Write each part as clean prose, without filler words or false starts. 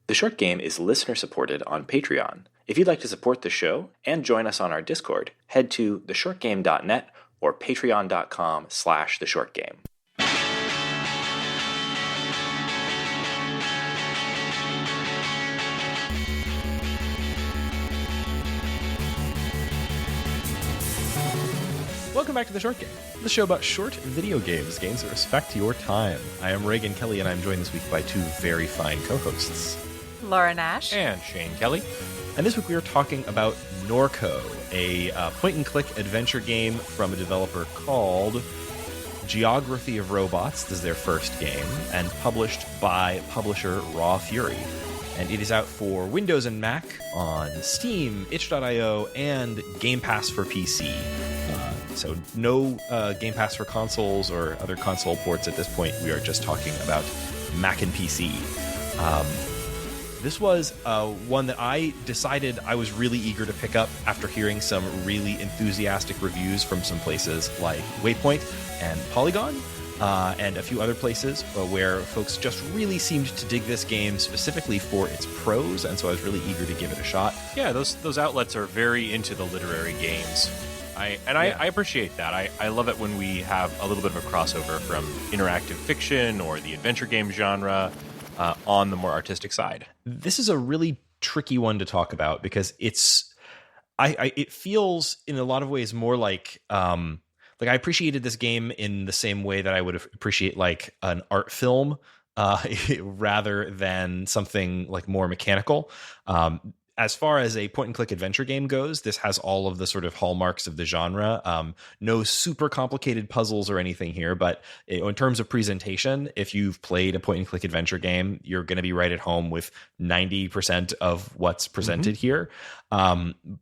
The Short Game is listener-supported on Patreon. If you'd like to support the show and join us on our Discord, head to theshortgame.net or patreon.com/theshortgame. Welcome back to The Short Game, the show about short video games that respect your time. I am Raygan Kelly, and I'm joined this week by two very fine co-hosts. Laura Nash. And Shane Kelly. And this week we are talking about Norco, a point-and-click adventure game from a developer called Geography of Robots. This is their first game, and published by publisher Raw Fury. And it is out for Windows and Mac on Steam, itch.io, and Game Pass for PC. So no Game Pass for consoles or other console ports at this point. We are just talking about Mac and PC. This was one that I decided I was really eager to pick up after hearing some really enthusiastic reviews from some places like Waypoint and Polygon, and a few other places where folks just really seemed to dig this game specifically for its prose, and so I was really eager to give it a shot. Yeah, those outlets are very into the literary games. I appreciate that. I love it when we have a little bit of a crossover from interactive fiction or the adventure game genre on the more artistic side. This is a really tricky one to talk about because it feels in a lot of ways more like I appreciated this game in the same way that I would appreciate like an art film rather than something like more mechanical. As far as a point-and-click adventure game goes, this has all of the sort of hallmarks of the genre. No super complicated puzzles or anything here, but in terms of presentation, if you've played a point-and-click adventure game, you're going to be right at home with 90% of what's presented here.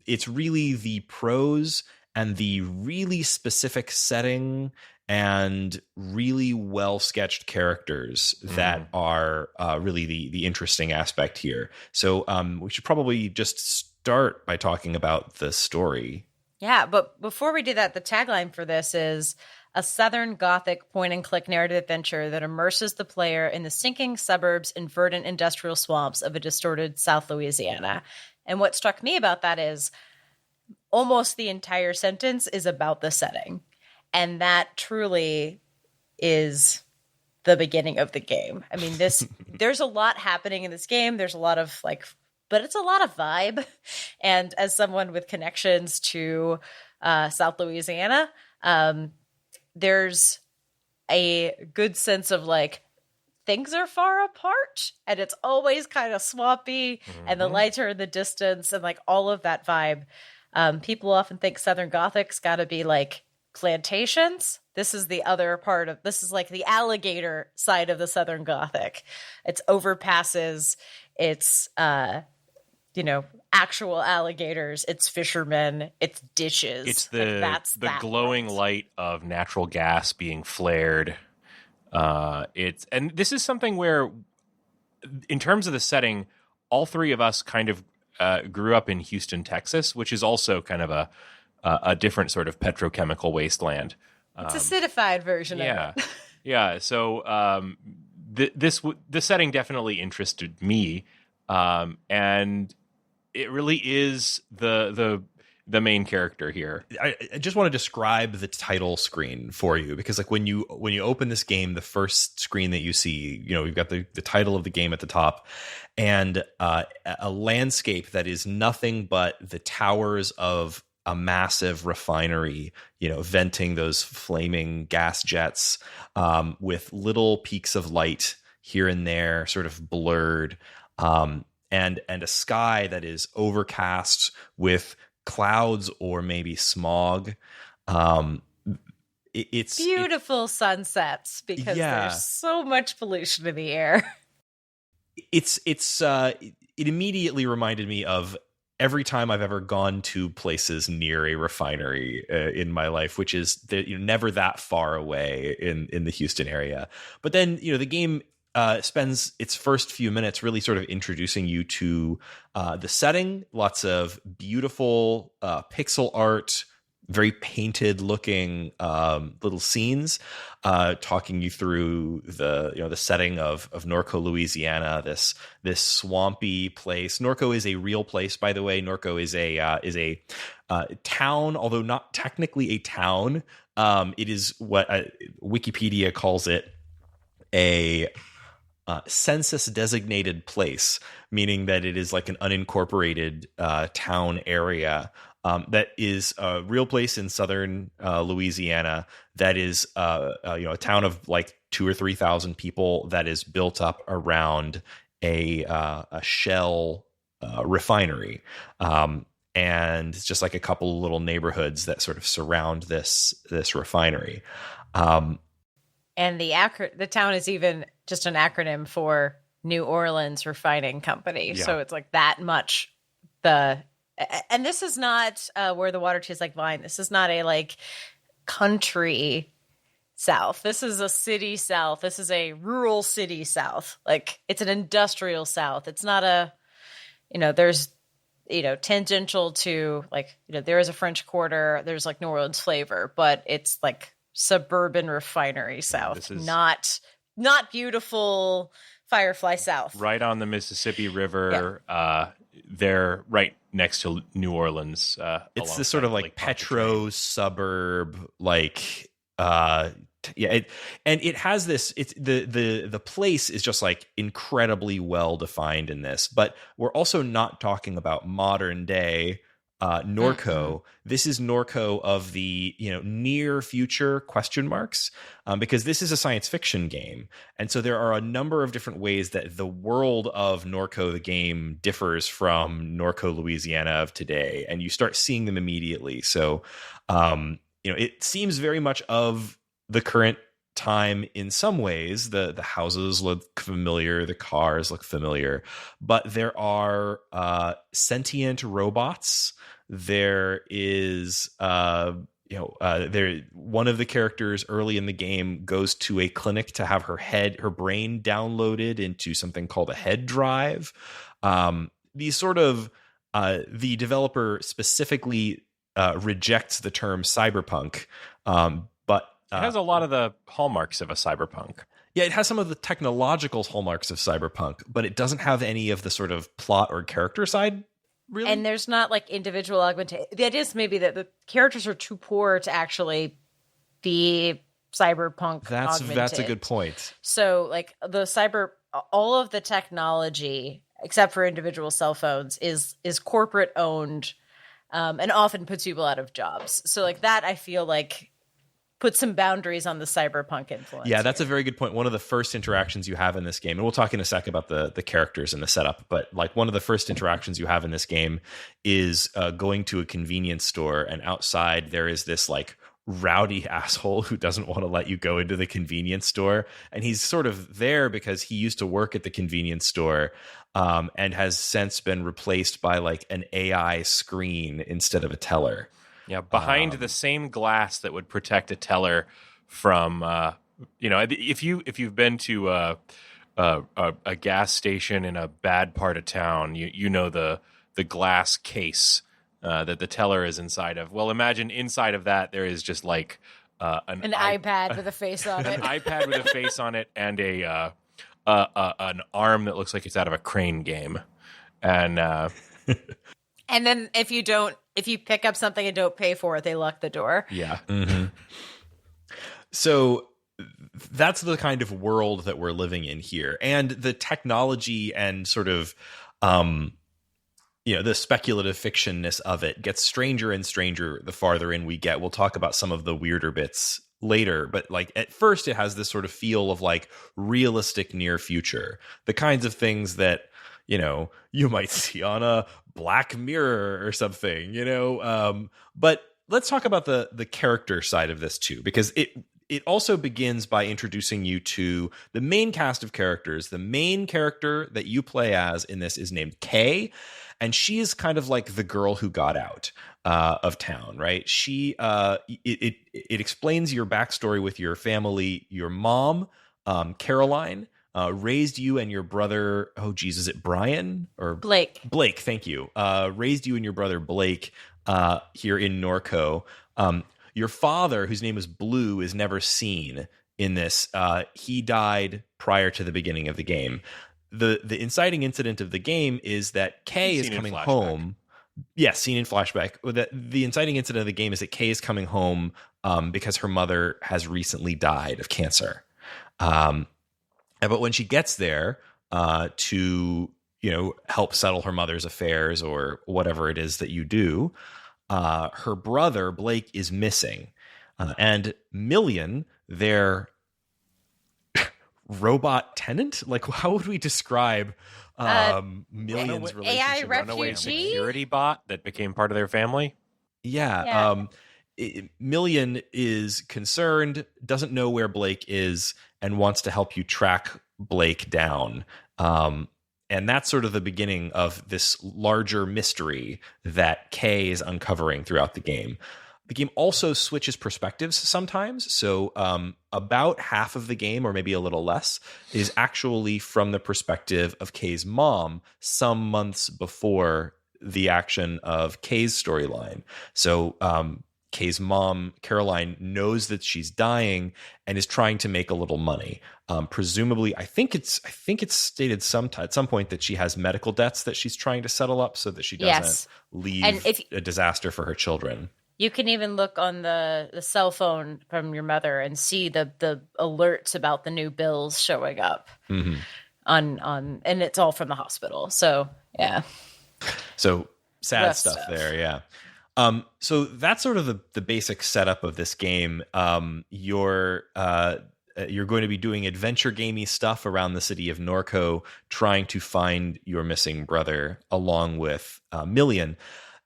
It's really the prose and the really specific setting and really well-sketched characters that are really the interesting aspect here. So we should probably just start by talking about the story. Yeah, but before we do that, the tagline for this is a Southern Gothic point-and-click narrative adventure that immerses the player in the sinking suburbs and verdant industrial swamps of a distorted South Louisiana. And what struck me about that is almost the entire sentence is about the setting. And that truly is the beginning of the game. I mean, there's a lot happening in this game. There's a lot of but it's a lot of vibe. And as someone with connections to South Louisiana, there's a good sense of things are far apart and it's always kind of swampy and the lights are in the distance and all of that vibe. People often think Southern Gothic's got to be plantations. This is the other part of this is the alligator side of the Southern Gothic. It's overpasses, it's actual alligators, it's fishermen, it's ditches. It's the glowing light of natural gas being flared. And this is something where, in terms of the setting, all three of us kind of grew up in Houston, Texas, which is also kind of a different sort of petrochemical wasteland. It's a acidified version of it. Yeah. So the setting definitely interested me, and it really is the main character here. I just want to describe the title screen for you because when you open this game, the first screen that you see, you've got the title of the game at the top and a landscape that is nothing but the towers of a massive refinery, venting those flaming gas jets with little peaks of light here and there, sort of blurred, and a sky that is overcast with clouds or maybe smog. It's beautiful sunsets because there's so much pollution in the air. It immediately reminded me of every time I've ever gone to places near a refinery in my life, which is never that far away in the Houston area. But then, the game spends its first few minutes really sort of introducing you to the setting, lots of beautiful pixel art, very painted looking little scenes, talking you through the setting of Norco, Louisiana, this swampy place. Norco is a real place, by the way. Norco is a town, although not technically a town. It is what Wikipedia calls it, a census designated place, meaning that it is like an unincorporated town area. That is a real place in southern Louisiana. That is, a town of like 2,000 or 3,000 people that is built up around a shell refinery, and it's just like a couple of little neighborhoods that sort of surround this refinery. And the town is even just an acronym for New Orleans Refining Company. Yeah. So it's like that much and this is not where the water tastes like wine. This is not a like country South. This is a city South. This is a rural city South. Like it's an industrial South. It's not there's, tangential to like, there is a French Quarter. There's like New Orleans flavor, but it's like suburban refinery South. This is not beautiful Firefly South. Right on the Mississippi River. Yeah. They're right next to New Orleans. It's this sort of like petro suburb, like it has this. It's the place is just like incredibly well defined in this, but we're also not talking about modern day Norco. Mm-hmm. This is Norco of the near future ? Because this is a science fiction game, and so there are a number of different ways that the world of Norco the game differs from Norco, Louisiana of today, and you start seeing them immediately. So it seems very much of the current time in some ways. The houses look familiar, the cars look familiar, but there are sentient robots. There is one of the characters early in the game goes to a clinic to have her brain downloaded into something called a head drive. These sort of the developer specifically rejects the term cyberpunk, but it has a lot of the hallmarks of a cyberpunk. Yeah, it has some of the technological hallmarks of cyberpunk, but it doesn't have any of the sort of plot or character side. Really? And there's not like individual augmentation. The idea is maybe that the characters are too poor to actually be cyberpunk augmented. That's a good point. So like all of the technology, except for individual cell phones, is corporate owned, and often puts people out of jobs. So like that, I feel like put some boundaries on the cyberpunk influence. Yeah, that's a very good point. One of the first interactions you have in this game, and we'll talk in a sec about the characters and the setup, but like one of the first interactions you have in this game is going to a convenience store, and outside there is this like rowdy asshole who doesn't want to let you go into the convenience store. And he's sort of there because he used to work at the convenience store, and has since been replaced by like an AI screen instead of a teller. Yeah, behind the same glass that would protect a teller from, if you've been to a gas station in a bad part of town, you know the glass case that the teller is inside of. Well, imagine inside of that there is just like an iPad with a face on it, an iPad with a face on it, and an arm that looks like it's out of a Crane game, and and then if you pick up something and don't pay for it, they lock the door. Yeah. Mm-hmm. So that's the kind of world that we're living in here. And the technology and sort of, the speculative fictionness of it gets stranger and stranger the farther in we get. We'll talk about some of the weirder bits later, but like at first it has this sort of feel of like realistic near future, the kinds of things that you might see on a Black Mirror or something, but let's talk about the character side of this too, because it also begins by introducing you to the main cast of characters. The main character that you play as in this is named Kay, and she is kind of like the girl who got out of town, right? She it explains your backstory with your family. Your mom, Caroline, raised you and your brother. Oh, geez, is it Brian or Blake? Blake, thank you. Raised you and your brother Blake here in Norco. Your father, whose name is Blue, is never seen in this. He died prior to the beginning of the game. The inciting incident of the game is that Kay is coming home. Yes, seen in flashback. The inciting incident of the game is that Kay is coming home because her mother has recently died of cancer. But when she gets there to help settle her mother's affairs or whatever it is that you do, her brother Blake is missing, and Million, their robot tenant, like how would we describe Million's relationship? AI Runaway refugee security bot that became part of their family. Yeah. Million is concerned, doesn't know where Blake is, and wants to help you track Blake down. And that's sort of the beginning of this larger mystery that Kay is uncovering throughout the game. The game also switches perspectives sometimes. So about half of the game, or maybe a little less, is actually from the perspective of Kay's mom some months before the action of Kay's storyline. So Kay's mom, Caroline, knows that she's dying and is trying to make a little money. Presumably, I think it's stated at some point that she has medical debts that she's trying to settle up so that she doesn't leave a disaster for her children. You can even look on the cell phone from your mother and see the alerts about the new bills showing up on and it's all from the hospital. So yeah. So sad Rough stuff stuff there, yeah. So that's sort of the basic setup of this game. You're going to be doing adventure gamey stuff around the city of Norco, trying to find your missing brother along with Million.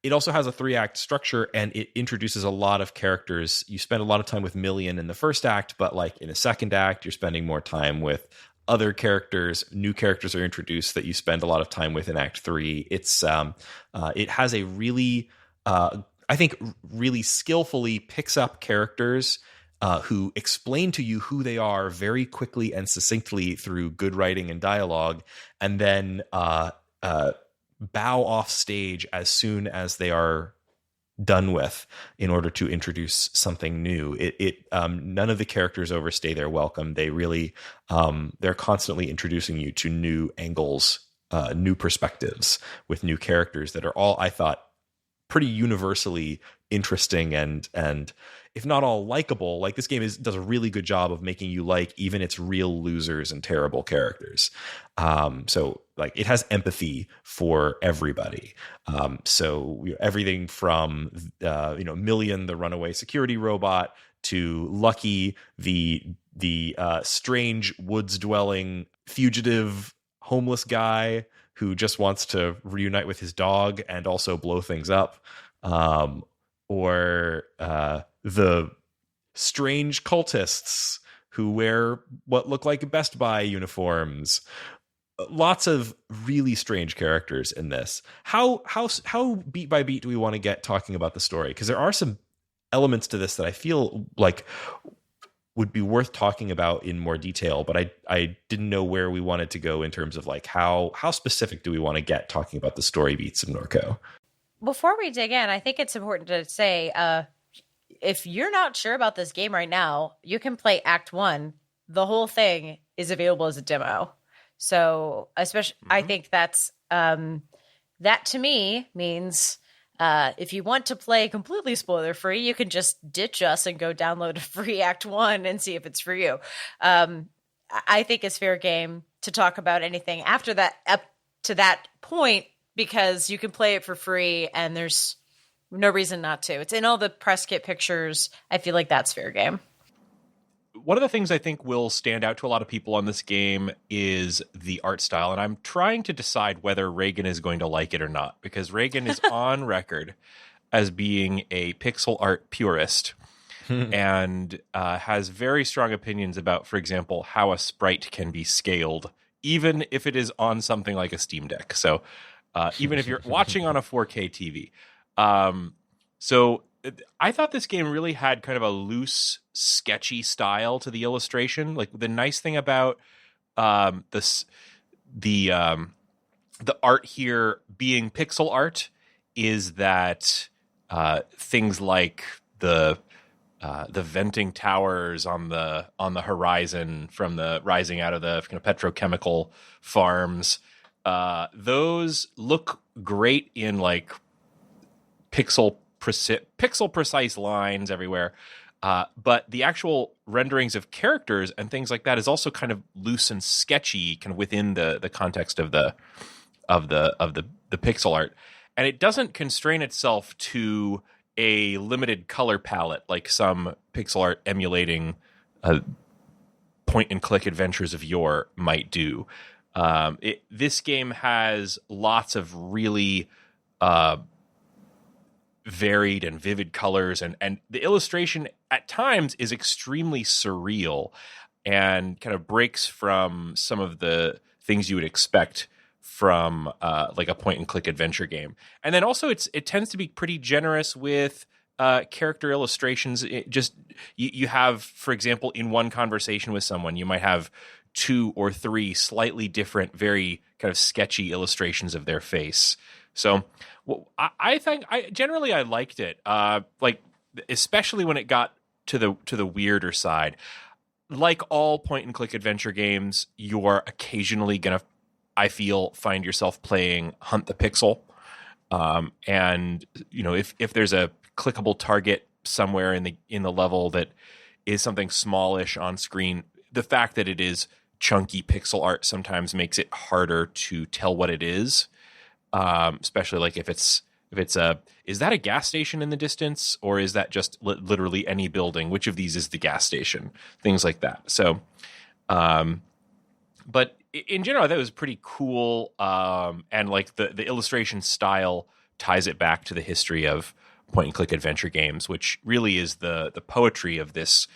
It also has a 3-act structure, and it introduces a lot of characters. You spend a lot of time with Million in the first act, but like in the second act, you're spending more time with other characters. New characters are introduced that you spend a lot of time with in Act 3. It's it has a really, I think, really skillfully picks up characters who explain to you who they are very quickly and succinctly through good writing and dialogue, and then bow off stage as soon as they are done with in order to introduce something new. None of the characters overstay their welcome. They really they're constantly introducing you to new angles, new perspectives with new characters that are all, I thought, pretty universally interesting and if not all likable. Like, this game does a really good job of making you like even its real losers and terrible characters. So like, it has empathy for everybody. So everything from Million, the runaway security robot, to Lucky, the strange woods dwelling fugitive homeless guy who just wants to reunite with his dog and also blow things up, or the strange cultists who wear what look like Best Buy uniforms. Lots of really strange characters in this. How beat by beat do we want to get talking about the story? Because there are some elements to this that I feel like would be worth talking about in more detail, but I didn't know where we wanted to go in terms of like how specific do we want to get talking about the story beats of Norco. Before we dig in, I think it's important to say, if you're not sure about this game right now, you can play Act 1. The whole thing is available as a demo. So especially, I think that's that to me means if you want to play completely spoiler free, you can just ditch us and go download a free Act 1 and see if it's for you. I think it's fair game to talk about anything after that, up to that point, because you can play it for free and there's no reason not to. It's in all the press kit pictures. I feel like that's fair game. One of the things I think will stand out to a lot of people on this game is the art style. And I'm trying to decide whether Raygan is going to like it or not, because Raygan is on record as being a pixel art purist and has very strong opinions about, for example, how a sprite can be scaled, even if it is on something like a Steam Deck. So even if you're watching on a 4K TV. So I thought this game really had kind of a loose, sketchy style to the illustration. Like, the nice thing about the art here being pixel art is that things like the venting towers on the horizon from the rising out of the kind of petrochemical farms. Those look great in like pixel precise lines everywhere. But the actual renderings of characters and things like that is also kind of loose and sketchy, kind of within the context of the pixel art, and it doesn't constrain itself to a limited color palette like some pixel art emulating point and click adventures of yore might do. This game has lots of really varied and vivid colors, and the illustration at times is extremely surreal and kind of breaks from some of the things you would expect from like a point and click adventure game. And then also it tends to be pretty generous with character illustrations. You have, for example, in one conversation with someone, you might have 2 or 3 slightly different, very kind of sketchy illustrations of their face. So I think I generally liked it. Like especially when it got to the weirder side. Like all point and click adventure games, you are occasionally gonna, I feel, find yourself playing Hunt the Pixel. And you know, if there's a clickable target somewhere in the level that is something smallish on screen, the fact that it is chunky pixel art sometimes makes it harder to tell what it is. Especially like if it's is that a gas station in the distance, or is that just literally any building? Which of these is the gas station? Things like that. So, but in general, that was pretty cool. And like the illustration style ties it back to the history of point and click adventure games, which really is the poetry of this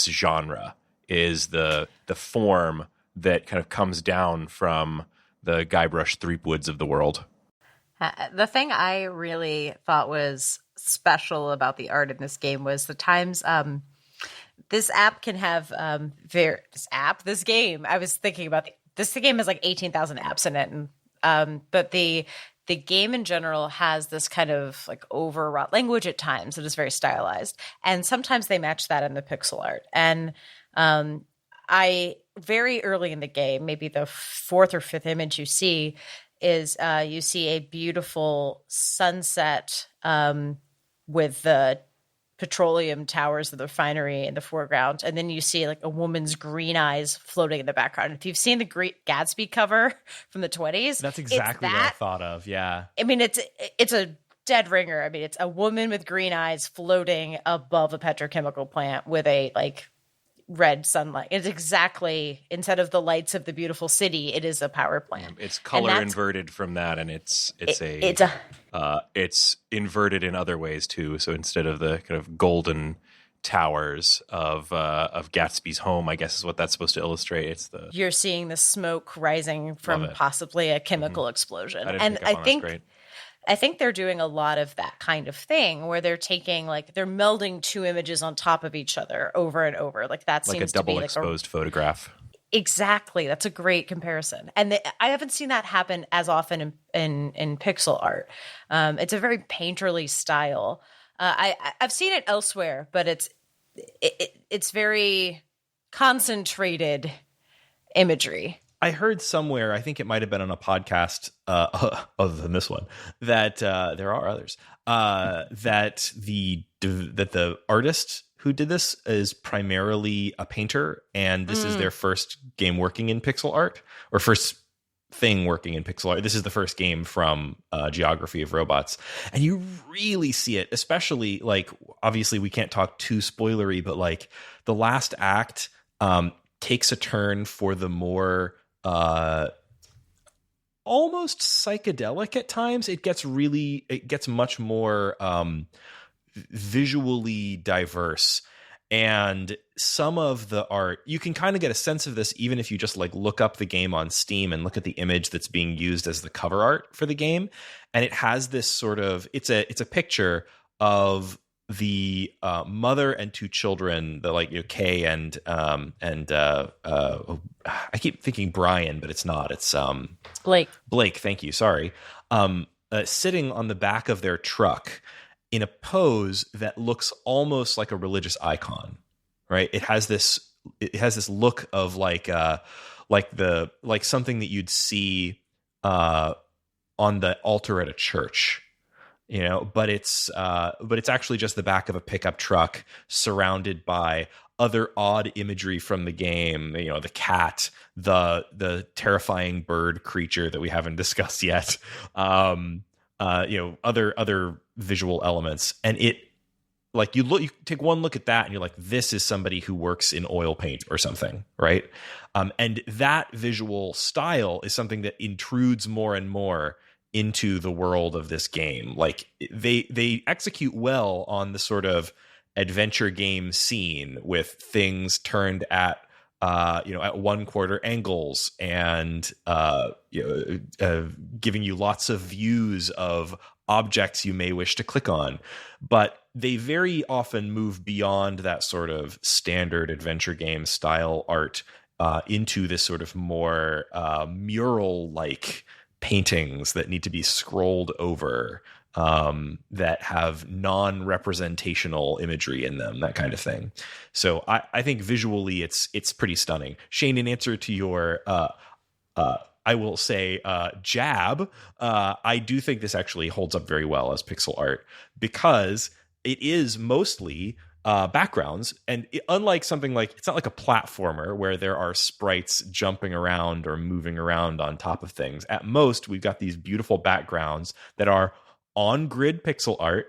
genre, is the form that kind of comes down from the Guybrush Threepwoods of the world. The thing I really thought was special about the art in this game was the times this app can have this game. I was thinking about this game has like 18,000 apps in it, and but the game in general has this kind of like overwrought language at times that is very stylized, and sometimes they match that in the pixel art. And I very early in the game, maybe the 4th or 5th image you see is you see a beautiful sunset with the petroleum towers of the refinery in the foreground, and then you see like a woman's green eyes floating in the background. If you've seen the Great Gatsby cover from the 20s, that's exactly what I thought of. Yeah, I mean it's a dead ringer. I mean it's a woman with green eyes floating above a petrochemical plant with a like red sunlight. It's exactly, instead of the lights of the beautiful city, it is a power plant. It's color inverted from that, and it's inverted in other ways too. So instead of the kind of golden towers of Gatsby's home, I guess is what that's supposed to illustrate. You're seeing the smoke rising from possibly a chemical explosion. I think they're doing a lot of that kind of thing where they're taking they're melding 2 images on top of each other over and over. Like that seems to be like a double exposed photograph. Exactly. That's a great comparison. And I haven't seen that happen as often in pixel art. It's a very painterly style. I've seen it elsewhere, but it's very concentrated imagery. I heard somewhere, I think it might have been on a podcast other than this one, that there are others, that the artist who did this is primarily a painter, and this is their first game working in pixel art, or first thing working in pixel art. This is the first game from Geography of Robots, and you really see it, especially obviously we can't talk too spoilery, but the last act takes a turn for the more almost psychedelic at times. It gets much more visually diverse, and some of the art, you can kind of get a sense of this even if you just look up the game on Steam and look at the image that's being used as the cover art for the game, and it has this sort of it's a picture of the mother and 2 children, Kay and I keep thinking Brian, but it's not. It's Blake. Thank you. Sorry. Sitting on the back of their truck, in a pose that looks almost like a religious icon, right? It has this look of like something that you'd see on the altar at a church, but it's actually just the back of a pickup truck surrounded by other odd imagery from the game, the cat, the terrifying bird creature that we haven't discussed yet, other visual elements. And it, like, you take one look at that and you're like, this is somebody who works in oil paint or something, right? And that visual style is something that intrudes more and more into the world of this game. Like, they execute well on the sort of adventure game scene with things turned at at 1/4 angles and giving you lots of views of objects you may wish to click on. But they very often move beyond that sort of standard adventure game style art into this sort of more mural-like paintings that need to be scrolled over, that have non-representational imagery in them, that kind of thing. So I think visually it's pretty stunning. Shane, in answer to your I will say jab, I do think this actually holds up very well as pixel art, because it is mostly backgrounds, and unlike something like, it's not like a platformer where there are sprites jumping around or moving around on top of things. At most, we've got these beautiful backgrounds that are on-grid pixel art,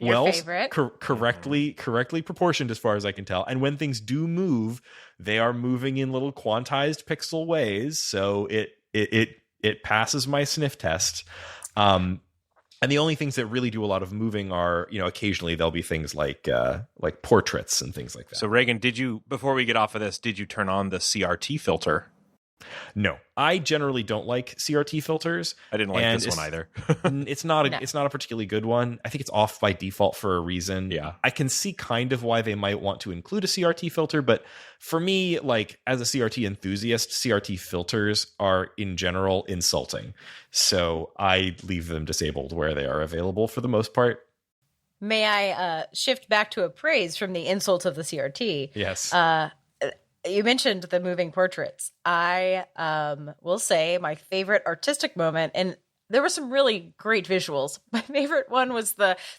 Your favorite. correctly proportioned as far as I can tell. And when things do move, they are moving in little quantized pixel ways, so it passes my sniff test. And the only things that really do a lot of moving are, occasionally there'll be things like portraits and things like that. So Raygan, before we get off of this, did you turn on the CRT filter? No, I generally don't like CRT filters. I didn't like this one either. It's not a particularly good one. I think it's off by default for a reason. Yeah. I can see kind of why they might want to include a CRT filter, but for me, like, as a CRT enthusiast, CRT filters are in general insulting. So I leave them disabled where they are available for the most part. May I shift back to a praise from the insult of the CRT? Yes. You mentioned the moving portraits. I will say my favorite artistic moment, and there were some really great visuals. My favorite one was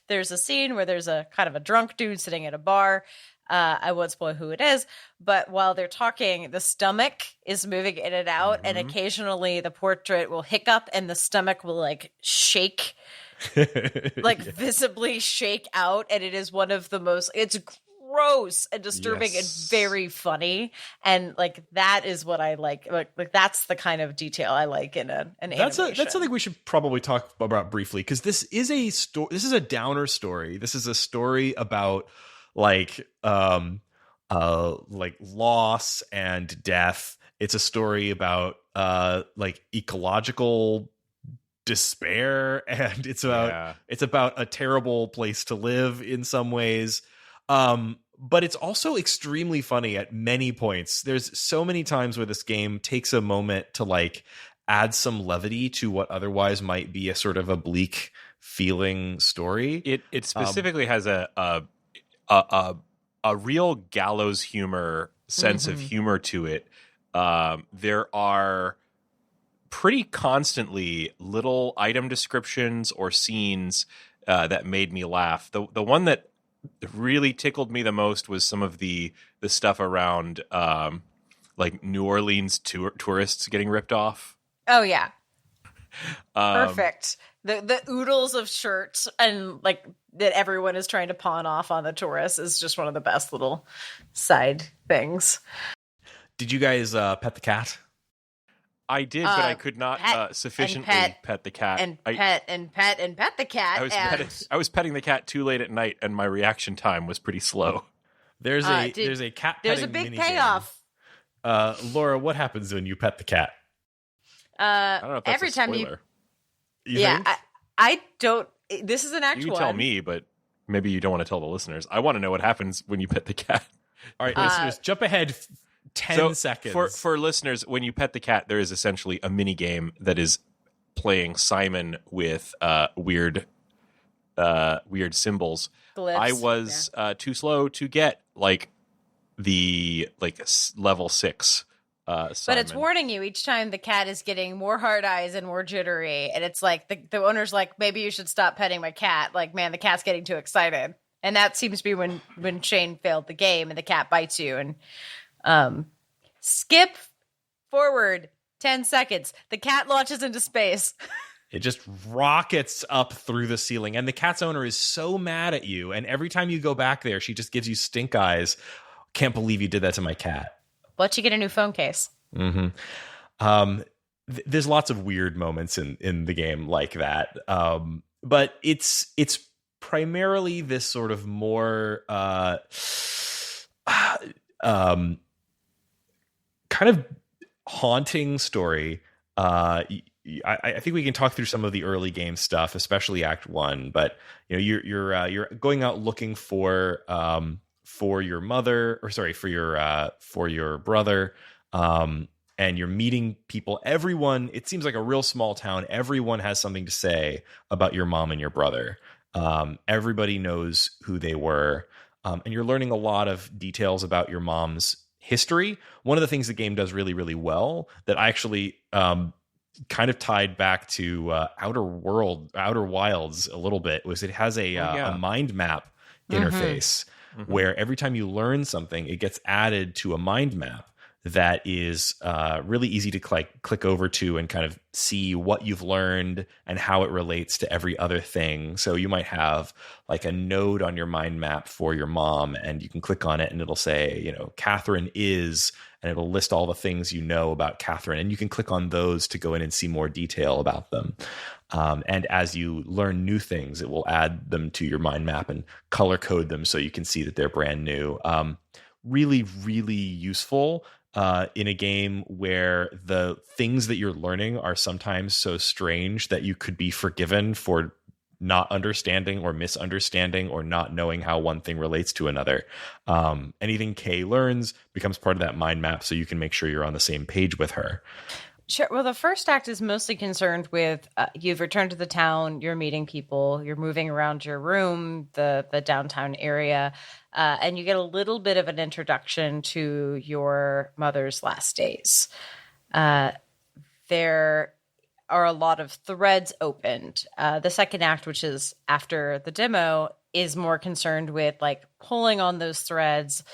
there's a scene where there's a kind of a drunk dude sitting at a bar. I won't spoil who it is, but while they're talking, the stomach is moving in and out, and occasionally the portrait will hiccup and the stomach will like shake, like visibly shake out. And it is one of the most, it's gross and disturbing and very funny, and like that is what I like that's the kind of detail I like in an animation. That's something we should probably talk about briefly, because this is a downer story. This is a story about like loss and death. It's a story about like ecological despair, and it's about a terrible place to live in some ways. But it's also extremely funny at many points. There's so many times where this game takes a moment to like add some levity to what otherwise might be a sort of a bleak feeling story. It specifically has a real gallows humor sense of humor to it. There are pretty constantly little item descriptions or scenes that made me laugh. The one that really tickled me the most was some of the stuff around like New Orleans tourists getting ripped off. Oh yeah. Perfect. The oodles of shirts and like that everyone is trying to pawn off on the tourists is just one of the best little side things. Did you guys pet the cat? I did, but I could not sufficiently pet the cat. Pet the cat. I was petting the cat too late at night, and my reaction time was pretty slow. There's a cat petting There's a big minigame. payoff. Laura, what happens when you pet the cat? I don't know if that's every a time spoiler. I don't. This is an actual. You can tell me, but maybe you don't want to tell the listeners. I want to know what happens when you pet the cat. All right, listeners, jump ahead 10 seconds. For listeners, when you pet the cat, there is essentially a mini game that is playing Simon with weird weird symbols. Glyphs, I was too slow to get like level 6. But it's warning you each time the cat is getting more hard eyes and more jittery. And it's like the owner's like, maybe you should stop petting my cat. Like, man, the cat's getting too excited. And that seems to be when Shane failed the game and the cat bites you. And skip forward 10 seconds. The cat launches into space. It just rockets up through the ceiling. And the cat's owner is so mad at you. And every time you go back there, she just gives you stink eyes. Can't believe you did that to my cat. Let you get a new phone case. Mm-hmm. There's lots of weird moments in the game like that. But it's primarily this sort of more kind of haunting story. I think we can talk through some of the early game stuff, especially Act 1. But you're going out looking for your mother, or sorry, for your brother, and you're meeting people. Everyone, it seems like a real small town. Everyone has something to say about your mom and your brother. Everybody knows who they were, and you're learning a lot of details about your mom's history. One of the things the game does really, really well that I actually kind of tied back to Outer Wilds a little bit was it has a mind map interface. Mm-hmm. Where every time you learn something, it gets added to a mind map that is really easy to click over to and kind of see what you've learned and how it relates to every other thing. So you might have like a node on your mind map for your mom, and you can click on it and it'll say, Catherine is, and it'll list all the things you know about Catherine. And you can click on those to go in and see more detail about them. And as you learn new things, it will add them to your mind map and color code them so you can see that they're brand new. Really, really useful in a game where the things that you're learning are sometimes so strange that you could be forgiven for not understanding or misunderstanding or not knowing how one thing relates to another. Anything Kay learns becomes part of that mind map, so you can make sure you're on the same page with her. Sure. Well, the first act is mostly concerned with you've returned to the town, you're meeting people, you're moving around your room, the downtown area, and you get a little bit of an introduction to your mother's last days. There are a lot of threads opened. The second act, which is after the demo, is more concerned with like pulling on those threads,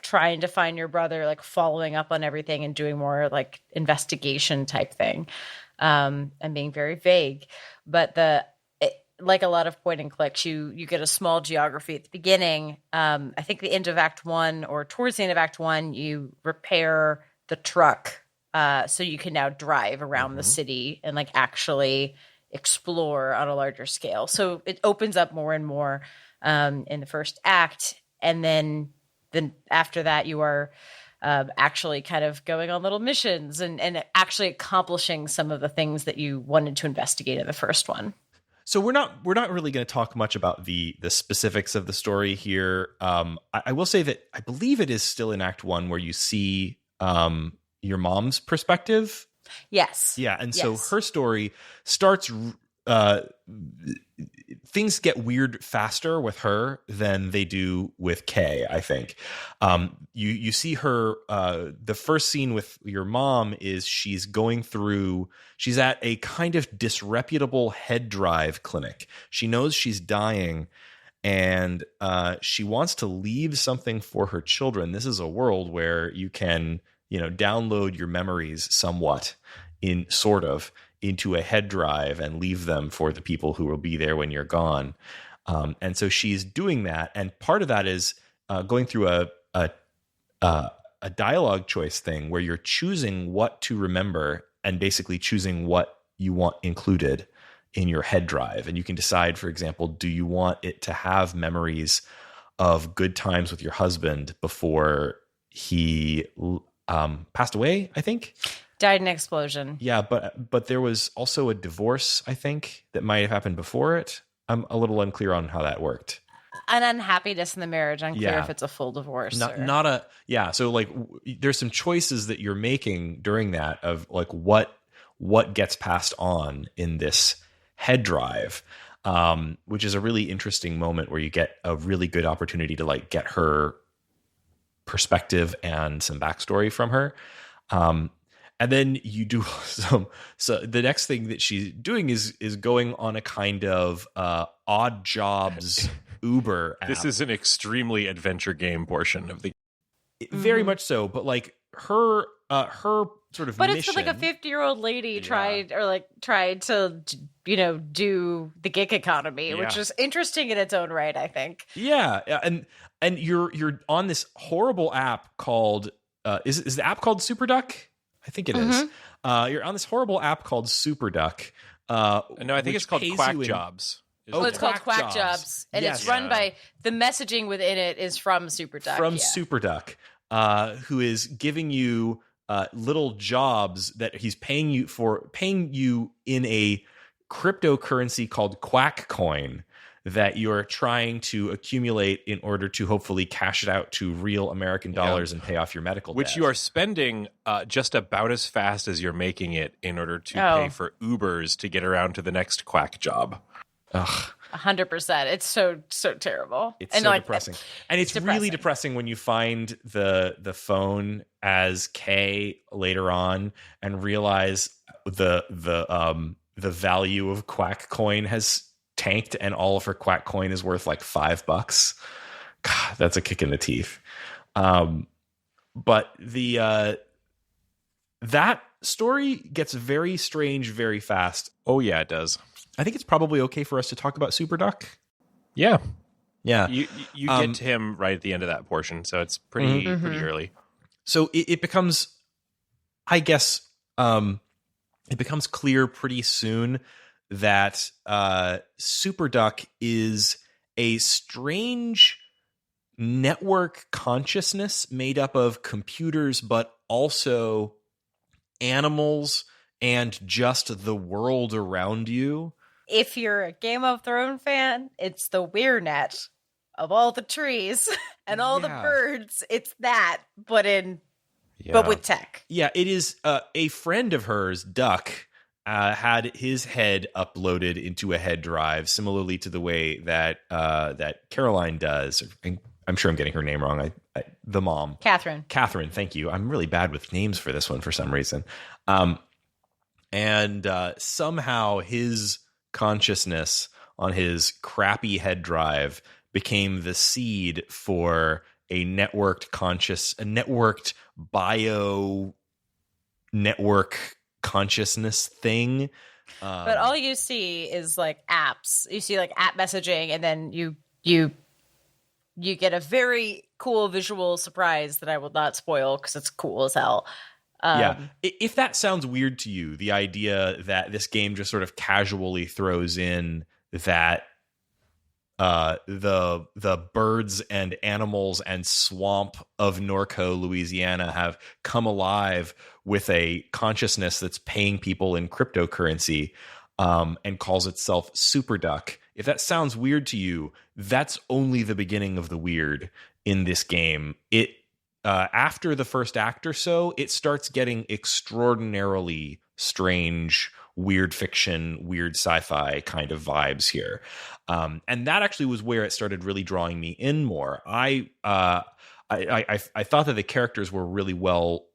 trying to find your brother, like following up on everything and doing more like investigation type thing, and being very vague. But like a lot of point and clicks, you get a small geography at the beginning. I think the end of Act 1 or towards the end of Act 1, you repair the truck so you can now drive around the city and like actually explore on a larger scale. So it opens up more and more in the first act, and then after that, you are actually kind of going on little missions and actually accomplishing some of the things that you wanted to investigate in the first one. So we're not really going to talk much about the specifics of the story here. I will say that I believe it is still in Act 1 where you see your mom's perspective. Yes. Yeah, and so her story starts. Things get weird faster with her than they do with Kay, I think. You see her, the first scene with your mom is she's at a kind of disreputable head drive clinic. She knows she's dying, and she wants to leave something for her children. This is a world where you can, download your memories somewhat into a head drive and leave them for the people who will be there when you're gone. And so she's doing that. And part of that is going through a dialogue choice thing where you're choosing what to remember and basically choosing what you want included in your head drive. And you can decide, for example, do you want it to have memories of good times with your husband before he passed away, I think? Died in an explosion. Yeah, but there was also a divorce, I think, that might have happened before it. I'm a little unclear on how that worked. An unhappiness in the marriage. Unclear if it's a full divorce. So like there's some choices that you're making during that of like what gets passed on in this head drive. which is a really interesting moment where you get a really good opportunity to like get her perspective and some backstory from her. And then you do so the next thing that she's doing is going on a kind of odd jobs Uber app. This is an extremely adventure game portion of the very much so, but like her sort of but mission, it's like a 50-year-old lady tried to do the gig economy, which is interesting in its own right, I think. And you're on this horrible app called is the app called Super Duck? I think it is. You're on this horrible app called Super Duck. No, I think it's called Quack Jobs. It's called Quack Jobs. And it's run by the messaging within it is from Super Duck. Super Duck, who is giving you little jobs that he's paying you in a cryptocurrency called Quack Coin that you're trying to accumulate in order to hopefully cash it out to real American dollars and pay off your medical debt. Which you are spending just about as fast as you're making it in order to pay for Ubers to get around to the next quack job. Ugh. 100%. It's so terrible. It's so depressing. And it's really depressing when you find the phone as K later on and realize the value of Quack Coin has tanked and all of her Quack Coin is worth like $5. God, that's a kick in the teeth. But that story gets very strange very fast. Oh yeah, it does. I think it's probably okay for us to talk about Super Duck. Yeah. You get to him right at the end of that portion, so it's pretty early. So it becomes, I guess, it becomes clear pretty soon that Super Duck is a strange network consciousness made up of computers, but also animals and just the world around you. If you're a Game of Thrones fan, it's the WeirNet of all the trees and all the birds. It's that, but with tech. Yeah, it is. A friend of hers, Duck, had his head uploaded into a head drive, similarly to the way that Caroline does. I'm sure I'm getting her name wrong. The mom, Catherine. Thank you. I'm really bad with names for this one for some reason. And somehow his consciousness on his crappy head drive became the seed for a networked bio network consciousness thing. But all you see is like apps. You see like app messaging, and then you get a very cool visual surprise that I will not spoil because it's cool as hell. If that sounds weird to you, the idea that this game just sort of casually throws in that the birds and animals and swamp of Norco, Louisiana have come alive with a consciousness that's paying people in cryptocurrency and calls itself Super Duck. If that sounds weird to you, that's only the beginning of the weird in this game. After the first act or so, it starts getting extraordinarily strange, weird fiction, weird sci-fi kind of vibes here. And that actually was where it started really drawing me in more. I thought that the characters were really well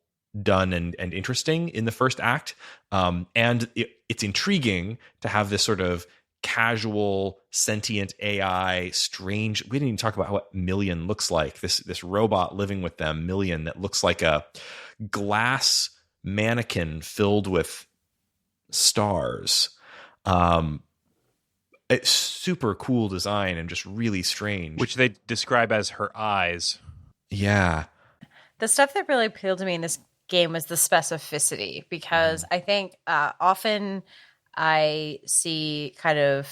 done and interesting in the first act. And it's intriguing to have this sort of casual sentient AI strange. We didn't even talk about what Million looks like. This robot living with them, Million, that looks like a glass mannequin filled with stars. It's super cool design and just really strange, which they describe as her eyes. Yeah. The stuff that really appealed to me in this game was the specificity, because I think often I see kind of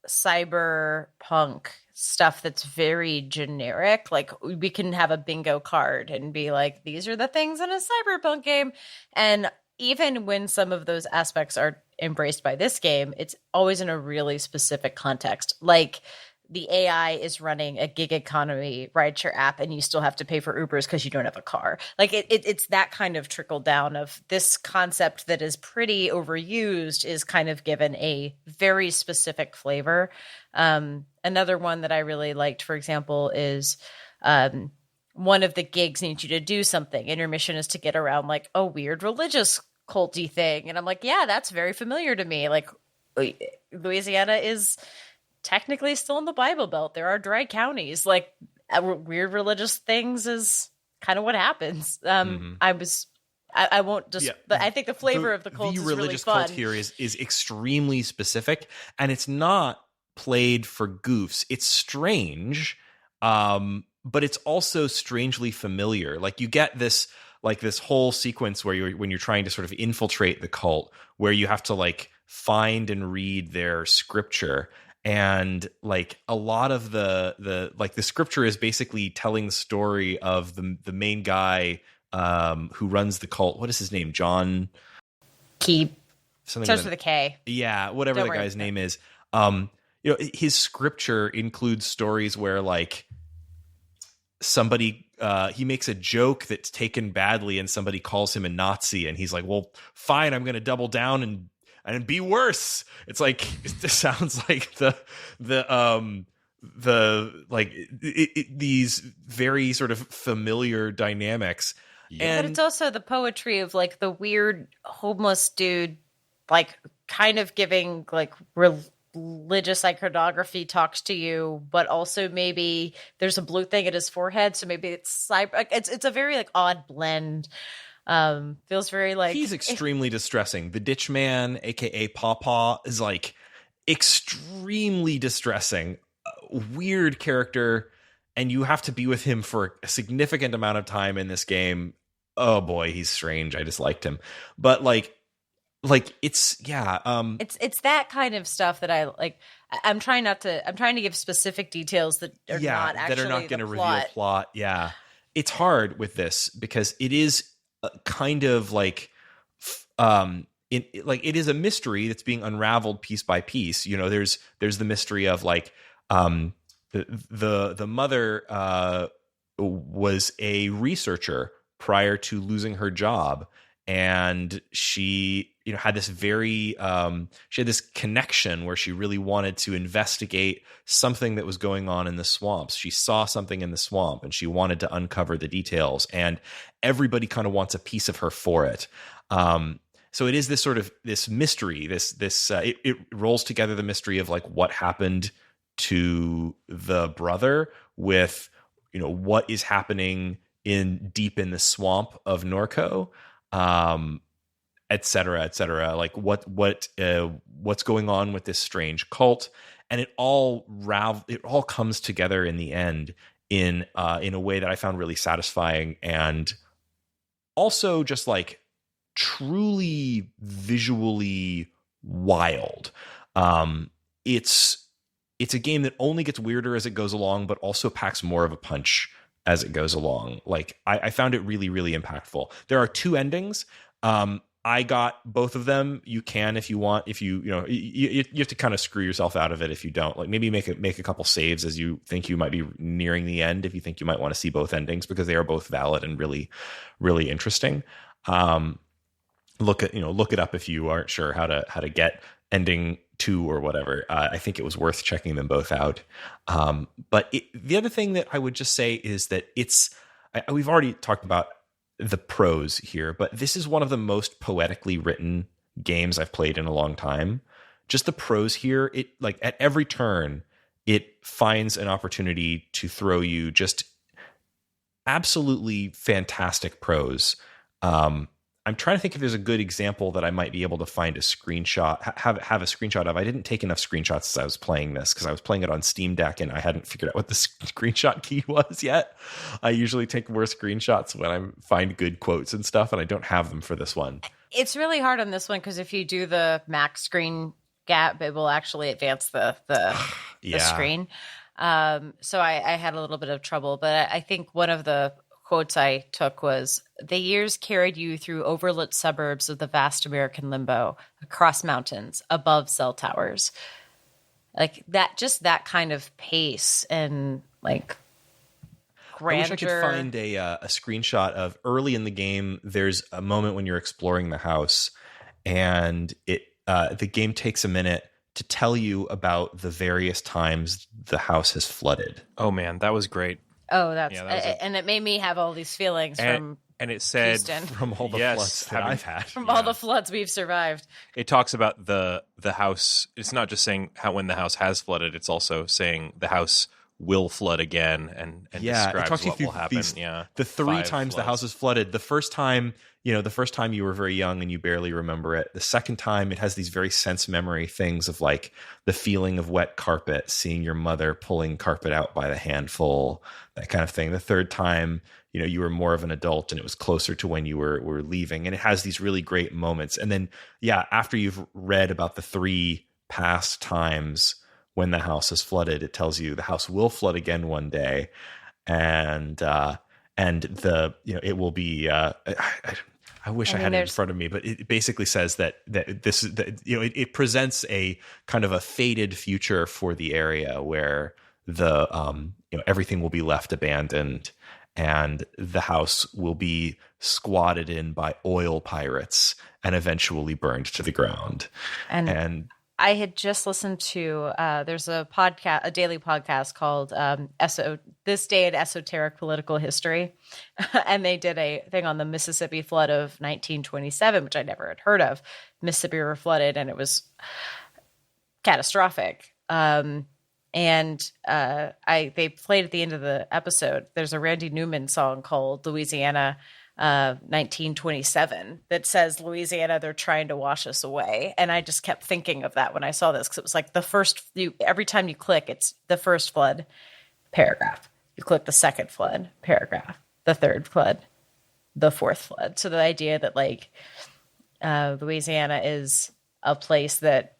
cyberpunk stuff that's very generic. Like we can have a bingo card and be like, these are the things in a cyberpunk game. And even when some of those aspects are embraced by this game, it's always in a really specific context. Like the AI is running a gig economy rideshare app and you still have to pay for Ubers because you don't have a car. Like it's that kind of trickle down of this concept that is pretty overused is kind of given a very specific flavor. Another one that I really liked, for example, is one of the gigs needs you to do something, and your mission is to get around like a weird religious culty thing. And I'm like, yeah, that's very familiar to me. Like Louisiana is technically still in the Bible Belt. There are dry counties. Like weird religious things is kind of what happens. I won't just, but I think the flavor of the cult is really fun. The religious cult here is extremely specific, and it's not played for goofs. It's strange, but it's also strangely familiar. Like you get this whole sequence where when you're trying to sort of infiltrate the cult, where you have to like find and read their scripture. And like a lot of the scripture is basically telling the story of the main guy who runs the cult. What is his name? John Key. Starts with a K. Yeah, whatever the guy's name is. His scripture includes stories where like somebody he makes a joke that's taken badly and somebody calls him a Nazi and he's like, well, fine, I'm going to double down and be worse. It's like it sounds like these very sort of familiar dynamics. Yeah. But it's also the poetry of like the weird homeless dude, like kind of giving like religious iconography talks to you, but also maybe there's a blue thing at his forehead, so maybe it's cyber. It's a very like odd blend. Feels very like he's extremely distressing. The ditch man, aka Pawpaw, is like extremely distressing, weird character, and you have to be with him for a significant amount of time in this game. Oh boy, he's strange. I just liked him, but like it's it's that kind of stuff that I like. I'm trying to give specific details that are not going to reveal plot. Yeah, it's hard with this because it is kind of like it is a mystery that's being unraveled piece by piece. You know, there's the mystery of like the mother was a researcher prior to losing her job, and she had this she had this connection where she really wanted to investigate something that was going on in the swamps. She saw something in the swamp and she wanted to uncover the details, and everybody kind of wants a piece of her for it. So it is this sort of this mystery, it rolls together the mystery of like what happened to the brother with, what is happening deep in the swamp of Norco, et cetera, like what's going on with this strange cult, and it all comes together in the end in a way that I found really satisfying, and also just like truly visually wild. It's a game that only gets weirder as it goes along, but also packs more of a punch as it goes along. Like I found it really, really impactful. There are 2 endings. I got both of them. You can, if you want, if you have to kind of screw yourself out of it if you don't. Like maybe make a couple saves as you think you might be nearing the end, if you think you might want to see both endings, because they are both valid and really, really interesting. Look it up if you aren't sure how to get ending 2 or whatever. I think it was worth checking them both out. But the other thing that I would just say is that we've already talked about the prose here, but this is one of the most poetically written games I've played in a long time. Just the prose here, it like at every turn, it finds an opportunity to throw you just absolutely fantastic prose. I'm trying to think if there's a good example that I might be able to find a screenshot, have a screenshot of. I didn't take enough screenshots as I was playing this because I was playing it on Steam Deck and I hadn't figured out what the screenshot key was yet. I usually take more screenshots when I find good quotes and stuff, and I don't have them for this one. It's really hard on this one because if you do the max screen gap, it will actually advance the screen. So I had a little bit of trouble, but I think one of the quotes I took was, "The years carried you through overlit suburbs of the vast American limbo, across mountains, above cell towers." like that kind of pace and like grandeur. I wish I could find a screenshot of early in the game. There's a moment when you're exploring the house, and the game takes a minute to tell you about the various times the house has flooded. Oh man, that was great. Oh, and it made me have all these feelings from. And it said Houston. From all the floods that I've had. From all the floods we've survived. It talks about the house. It's not just saying when the house has flooded. It's also saying the house will flood again and describes what will happen. The 3 times floods. the house is flooded. The first time you were very young and you barely remember it. The second time, it has these very sense memory things of like the feeling of wet carpet, seeing your mother pulling carpet out by the handful, that kind of thing. The third time, you were more of an adult and it was closer to when you were leaving. And it has these really great moments. And then, after you've read about the 3 past times when the house has flooded, it tells you the house will flood again one day. And it will be, I wish I had it in front of me, but it basically says that this is, it presents a kind of a faded future for the area where everything will be left abandoned. And the house will be squatted in by oil pirates and eventually burned to the ground. And I had just listened to there's a daily podcast called This Day in Esoteric Political History, and they did a thing on the Mississippi flood of 1927, which I never had heard of. Mississippi River flooded, and it was catastrophic. They played at the end of the episode. There's a Randy Newman song called Louisiana 1927 that says, Louisiana, they're trying to wash us away. And I just kept thinking of that when I saw this, because it was like every time you click, it's the first flood, paragraph. You click the second flood, paragraph. The third flood, the fourth flood. So the idea that like Louisiana is a place that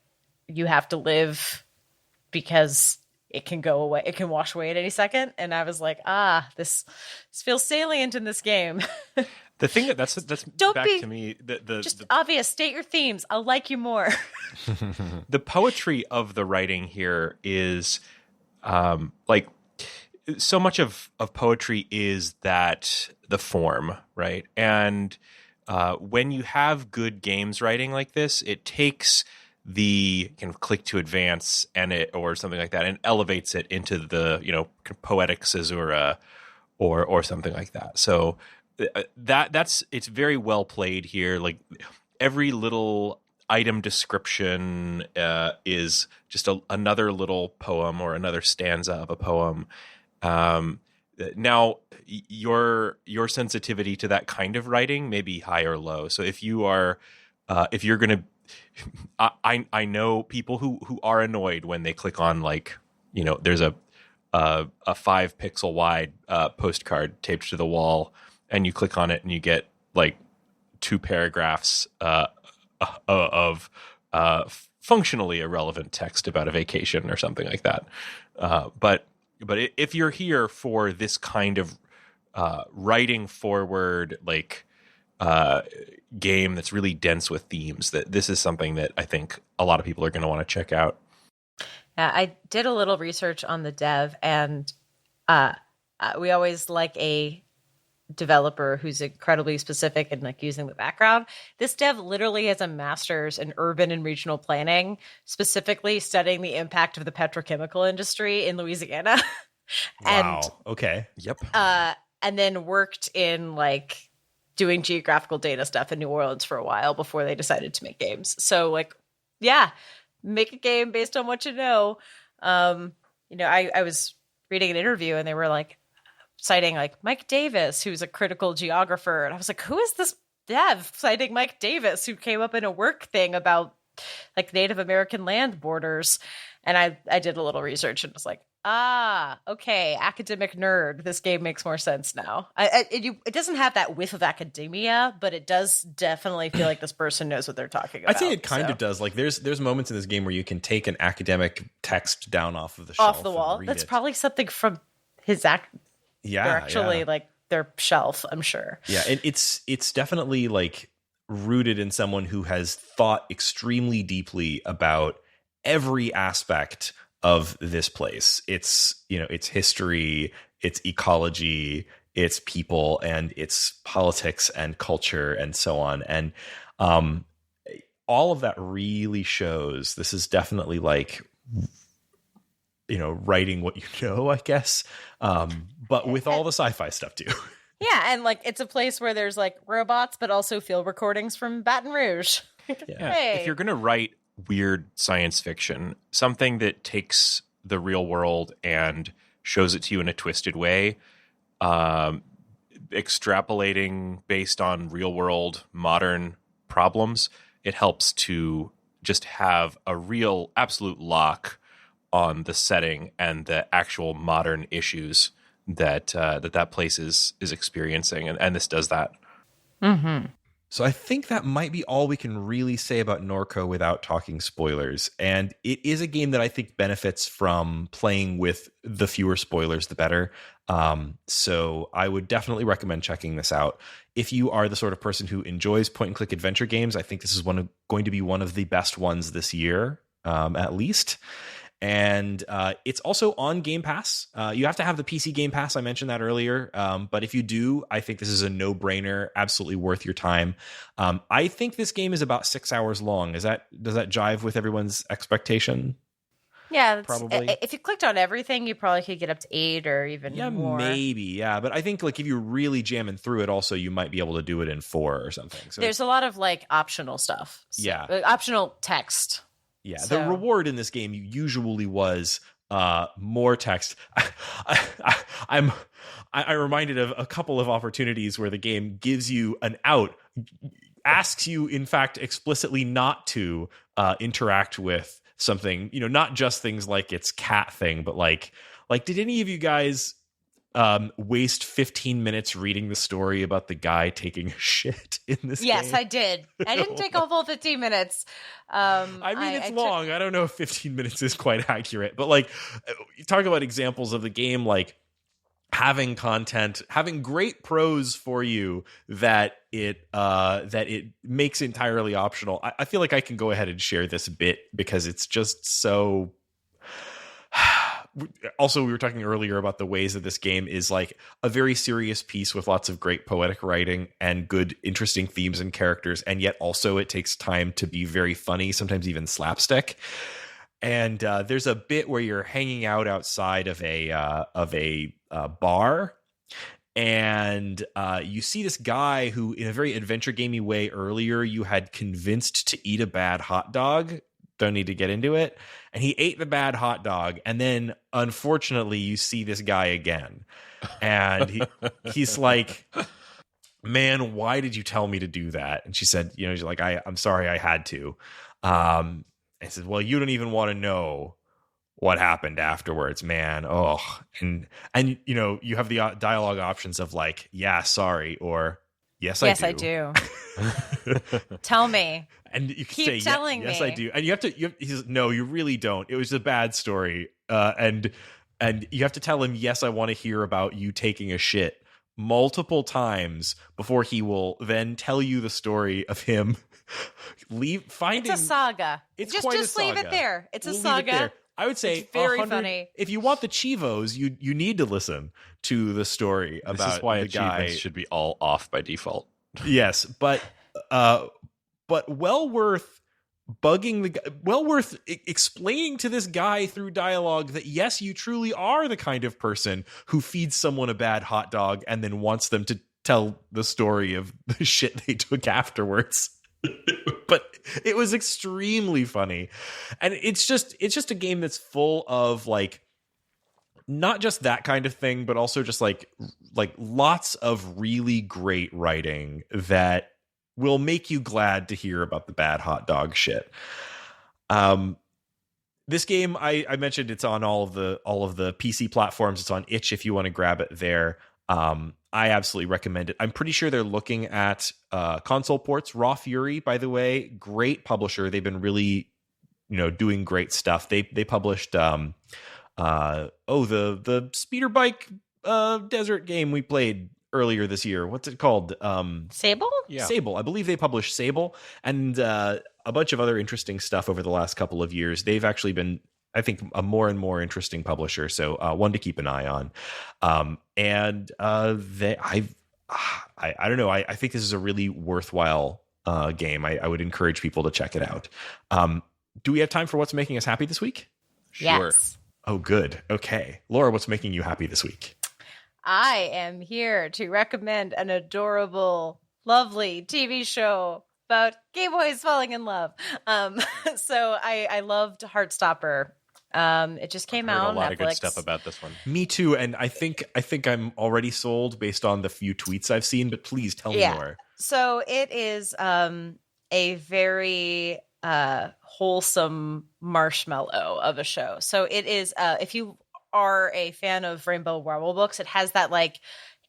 you have to live because it can go away. It can wash away at any second. And I was like, this feels salient in this game. The thing that's Don't back be to me. Just obvious. State your themes. I'll like you more. The poetry of the writing here is so much of poetry is that the form, right? And when you have good games writing like this, it takes the kind of click to advance or something like that and elevates it into the poetic caesura or something like that. So it's very well played here. Like every little item description is just another little poem or another stanza of a poem. Now your sensitivity to that kind of writing may be high or low. So if you're going to, I know people who are annoyed when they click on there's a 5 pixel wide postcard taped to the wall, and you click on it and you get like 2 paragraphs of functionally irrelevant text about a vacation or something like that. But if you're here for this kind of writing forward, game that's really dense with themes, that this is something that I think a lot of people are going to want to check out. I did a little research on the dev, and we always like a developer who's incredibly specific and like using the background. This dev literally has a master's in urban and regional planning, specifically studying the impact of the petrochemical industry in Louisiana. Wow. Okay. Yep. And then worked in doing geographical data stuff in New Orleans for a while before they decided to make games. So make a game based on what you know. I was reading an interview and they were citing Mike Davis, who's a critical geographer. And I was like, who is this dev citing Mike Davis, who came up in a work thing about Native American land borders? And I did a little research and was like, okay, academic nerd. This game makes more sense now. It doesn't have that whiff of academia, but it does definitely feel like this person knows what they're talking about. I'd say it kind of does. There's moments in this game where you can take an academic text down off of the shelf, off the wall. That's probably something from his Yeah, they're actually their shelf, I'm sure. Yeah, and it's definitely rooted in someone who has thought extremely deeply about every aspect of this place. It's, its history, its ecology, its people, and its politics and culture and so on. And all of that really shows this is definitely like, writing what I guess. But with all the sci-fi stuff too. Yeah, and like it's a place where there's like robots, but also field recordings from Baton Rouge. Yeah. Hey. If you're going to write weird science fiction, something that takes the real world and shows it to you in a twisted way, extrapolating based on real world modern problems, it helps to just have a real absolute lock on the setting and the actual modern issues that that place is experiencing, and this does that. Mm-hmm. So I think that might be all we can really say about Norco without talking spoilers. And it is a game that I think benefits from playing with the fewer spoilers, the better. So I would definitely recommend checking this out. If you are the sort of person who enjoys point-and-click adventure games, I think this is going to be one of the best ones this year, at least. And it's also on Game Pass. You have to have the PC Game Pass. I mentioned that earlier. But if you do, I think this is a no-brainer, absolutely worth your time. I think this game is about 6 hours long. Does that jive with everyone's expectation? Yeah, probably. If you clicked on everything, you probably could get up to 8 or even more. Maybe. Yeah, but I think like if you're really jamming through it, also you might be able to do it in 4 or something. So there's a lot of like optional stuff. Optional text. Yeah, so. The reward in this game usually was more text. I'm reminded of a couple of opportunities where the game gives you an out, asks you, in fact, explicitly not to interact with something. Not just things like its cat thing, but like did any of you guys waste 15 minutes reading the story about the guy taking a shit in this game? Yes, I did. I didn't take a full 15 minutes. It's long. I don't know if 15 minutes is quite accurate, but like you talk about examples of the game, like having content, having great prose for you that it makes entirely optional. I feel like I can go ahead and share this bit because it's just so... Also, we were talking earlier about the ways that this game is like a very serious piece with lots of great poetic writing and good, interesting themes and characters. And yet also it takes time to be very funny, sometimes even slapstick. And there's a bit where you're hanging out outside of a bar. And you see this guy who, in a very adventure gamey way earlier, you had convinced to eat a bad hot dog. Don't need to get into it. And he ate the bad hot dog. And then, unfortunately, you see this guy again. And he's like, man, why did you tell me to do that? And she said, she's like, I'm sorry, I had to. I said, well, you don't even want to know what happened afterwards, man. Oh, and you have the dialogue options of like, yeah, sorry, or yes, I do. Tell me. And you can keep say, telling yes, me. I do. And he says, no, you really don't. It was a bad story. And you have to tell him, yes, I want to hear about you taking a shit multiple times before he will then tell you the story of him finding. It's a saga. It's just quite a saga. leave it there. It's a Leave saga. it there. I would say it's very funny. If you want the Chivos, you need to listen to the story about this is why the guy. achievements should be all off by default. Yes, but well worth bugging the guy, well worth explaining to this guy through dialogue that yes, you truly are the kind of person who feeds someone a bad hot dog and then wants them to tell the story of the shit they took afterwards. But it was extremely funny. And it's just a game that's full of like not just that kind of thing, but also just like lots of really great writing that will make you glad to hear about the bad hot dog shit. This game, I mentioned it's on all of the PC platforms. It's on itch if you want to grab it there. I absolutely recommend it. I'm pretty sure they're looking at console ports. Raw Fury, by the way, great publisher. They've been really, doing great stuff. They published the speeder bike desert game we played earlier this year. What's it called? Sable? Yeah. Sable. I believe they published Sable and a bunch of other interesting stuff over the last couple of years. They've actually been I think a more and more interesting publisher. So one to keep an eye on. I don't know. I think this is a really worthwhile game. I would encourage people to check it out. Do we have time for what's making us happy this week? Sure. Yes. Oh, good. Okay. Laura, what's making you happy this week? I am here to recommend an adorable, lovely TV show about gay boys falling in love. So I loved Heartstopper. It just came out on a lot Netflix. of good stuff about this one. Me too. And I think I'm already sold based on the few tweets I've seen, but please tell me more. So it is a very wholesome marshmallow of a show. So it is, if you are a fan of Rainbow Rowell books, it has that like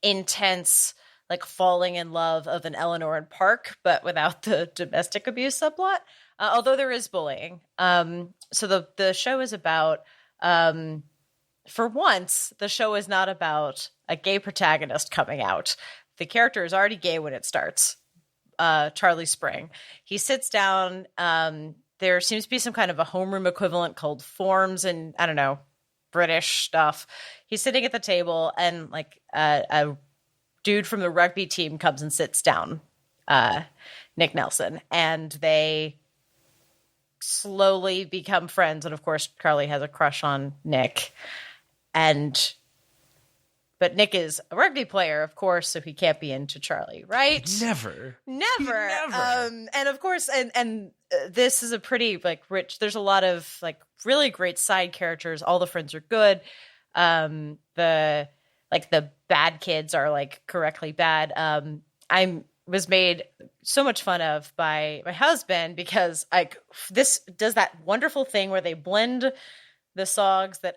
intense, like falling in love of an Eleanor and Park, but without the domestic abuse subplot. Although there is bullying. So the show is about, for once, the show is not about a gay protagonist coming out. The character is already gay when it starts. Charlie Spring. He sits down. There seems to be some kind of a homeroom equivalent called Forms and, I don't know, British stuff. He's sitting at the table and like a dude from the rugby team comes and sits down, Nick Nelson, and they slowly become friends. And of course, Charlie has a crush on Nick, but Nick is a rugby player, of course, so he can't be into Charlie, right? Never. And of course, and this is a pretty like rich. There's a lot of like really great side characters. All the friends are good. The bad kids are like correctly bad. I was made so much fun of by my husband because this does that wonderful thing where they blend the songs that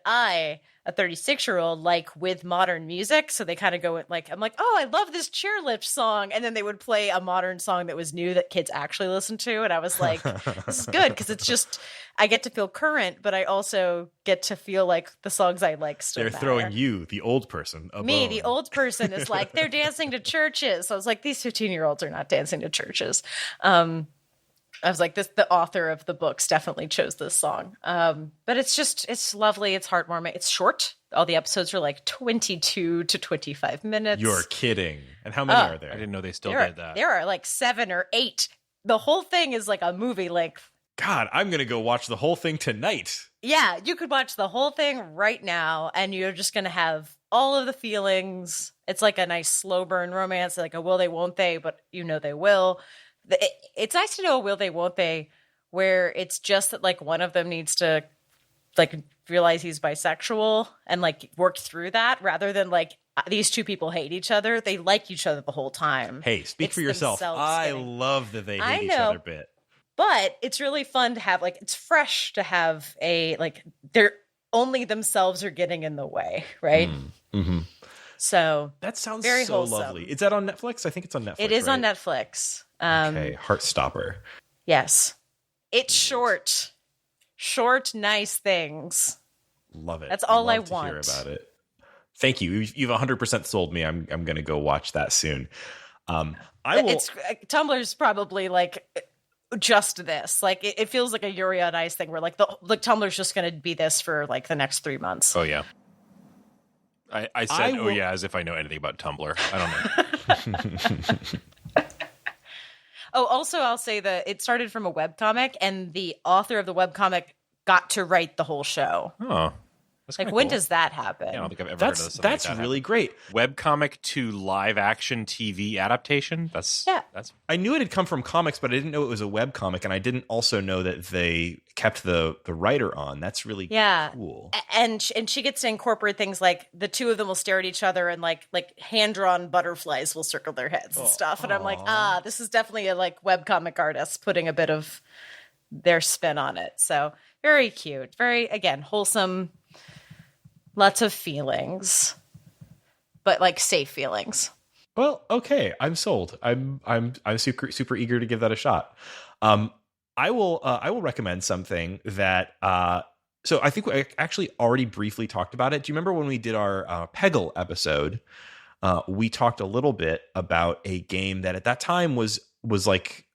a 36-year-old, like with modern music. So they kind of go like, I'm like, oh, I love this Cheerlift song. And then they would play a modern song that was new that kids actually listen to. And I was like, this is good because it's just, I get to feel current, but I also get to feel like the songs I like still They're matter. throwing you, the old person, a Me, bone. the old person, is like, they're dancing to churches. So I was like, these 15-year-olds are not dancing to churches. I was like, the author of the books definitely chose this song. But it's lovely. It's heartwarming. It's short. All the episodes are like 22 to 25 minutes. You're kidding. And how many are there? I didn't know they still did that. There are like 7 or 8. The whole thing is like a movie length. God, I'm going to go watch the whole thing tonight. Yeah, you could watch the whole thing right now, and you're just going to have all of the feelings. It's like a nice slow burn romance, like a will they, won't they, but you know they will. It's nice to know a will they, won't they, where it's just that like one of them needs to like realize he's bisexual and like work through that rather than like these two people hate each other. They like each other the whole time. Hey, speak for yourself. I love that they hate each other bit. But it's really fun to have like, it's fresh to have a like they're only themselves are getting in the way, right? Mm-hmm. So that sounds very so wholesome. Lovely. Is that on Netflix? I think it's on Netflix. It is right? on Netflix. Okay, Heartstopper. Yes. It's short, nice things. Love it. That's all Love I to want. hear about it. Thank you. You've 100% sold me. I'm going to go watch that soon. Tumblr's probably like just this. Like it feels like a Yuri on Ice thing where like the Tumblr's just going to be this for like the next 3 months. Oh yeah. I said, oh yeah, as if I know anything about Tumblr. I don't know. Oh, also, I'll say that it started from a webcomic, and the author of the webcomic got to write the whole show. Oh, that's like, cool. when does that happen? Yeah, I don't think I've ever heard of something That's like that really great. Webcomic to live action TV adaptation. That's I knew it had come from comics, but I didn't know it was a webcomic, and I didn't also know that they kept the writer on. That's really cool. And she gets to incorporate things like the two of them will stare at each other and like hand drawn butterflies will circle their heads and stuff. And I'm like, this is definitely a like webcomic artist putting a bit of their spin on it. So very cute, very again wholesome. Lots of feelings, but like safe feelings. Well, okay, I'm sold. I'm super eager to give that a shot. I will recommend something that. So I think we actually already briefly talked about it. Do you remember when we did our Peglin episode? We talked a little bit about a game that at that time was like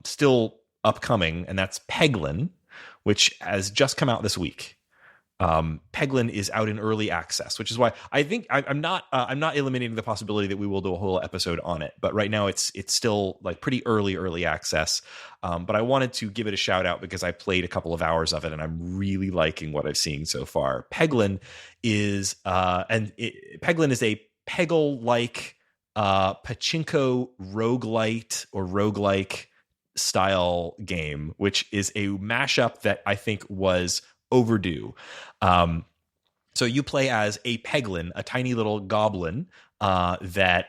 still upcoming, and that's Peglin, which has just come out this week. Peglin is out in early access, which is why I think I'm not eliminating the possibility that we will do a whole episode on it. But right now it's still like pretty early access. But I wanted to give it a shout out because I played a couple of hours of it and I'm really liking what I've seen so far. Peglin is Peglin is a Peggle-like pachinko roguelite or roguelike style game, which is a mashup that I think was overdue. So you play as a Peglin, a tiny little goblin that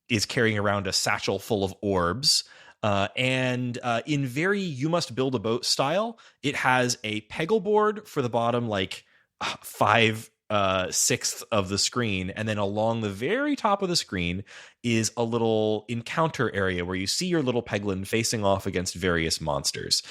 is carrying around a satchel full of orbs. And in very you must build a boat style, it has a Peggle board for the bottom, like 5/6 of the screen, and then along the very top of the screen is a little encounter area where you see your little Peglin facing off against various monsters.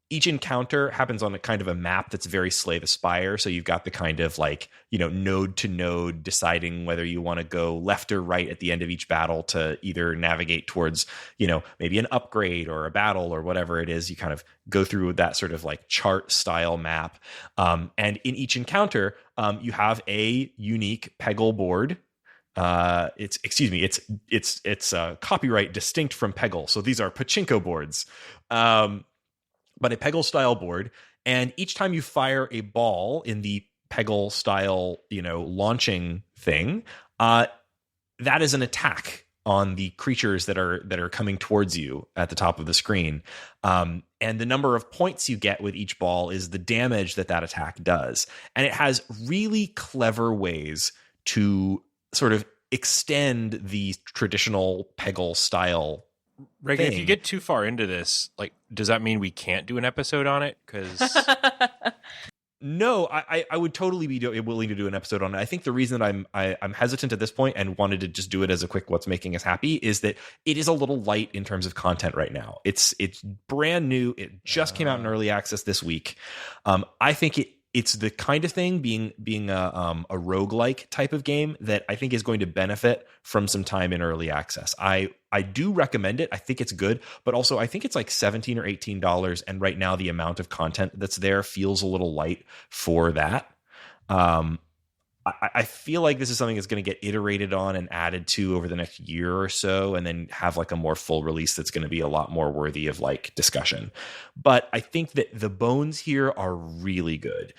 Each encounter happens on a kind of a map that's very Slay the Spire. So you've got the kind of like, node to node deciding whether you want to go left or right at the end of each battle to either navigate towards, maybe an upgrade or a battle or whatever it is. You kind of go through that sort of like chart style map. And in each encounter, you have a unique Peggle board. It's copyright distinct from Peggle. So these are pachinko boards. But a Peggle style board, and each time you fire a ball in the Peggle style, launching thing, that is an attack on the creatures that are coming towards you at the top of the screen. And the number of points you get with each ball is the damage that attack does. And it has really clever ways to sort of extend the traditional Peggle style Raygan, thing. if you get too far into this, like, does that mean we can't do an episode on it? Because no, I would totally be willing to do an episode on it. I think the reason that I'm hesitant at this point and wanted to just do it as a quick what's making us happy is that it is a little light in terms of content right now. It's brand new. It just came out in early access this week. I think it's the kind of thing being a roguelike type of game that I think is going to benefit from some time in early access. I do recommend it. I think it's good, but also I think it's like $17 or $18. And right now the amount of content that's there feels a little light for that. I feel like this is something that's going to get iterated on and added to over the next year or so, and then have like a more full release that's going to be a lot more worthy of like discussion. But I think that the bones here are really good.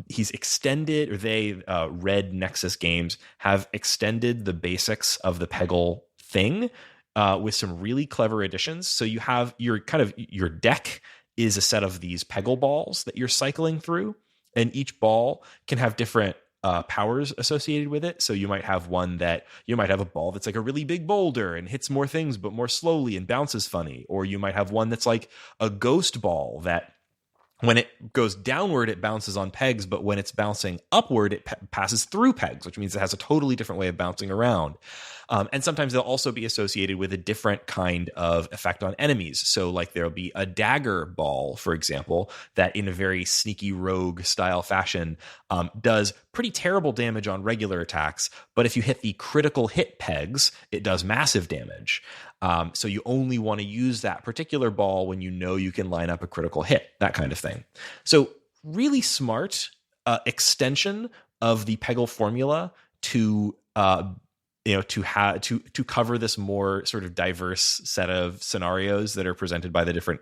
He's extended, or Red Nexus Games have extended the basics of the Peggle thing with some really clever additions. So you have your deck is a set of these Peggle balls that you're cycling through, and each ball can have different powers associated with it. So you might have a ball that's like a really big boulder and hits more things but more slowly and bounces funny, or you might have one that's like a ghost ball that when it goes downward it bounces on pegs, but when it's bouncing upward it passes through pegs, which means it has a totally different way of bouncing around. And sometimes they'll also be associated with a different kind of effect on enemies. So like there'll be a dagger ball, for example, that in a very sneaky rogue style fashion does pretty terrible damage on regular attacks. But if you hit the critical hit pegs, it does massive damage. So you only want to use that particular ball when you know you can line up a critical hit, that kind of thing. So really smart extension of the Peggle formula to cover this more sort of diverse set of scenarios that are presented by the different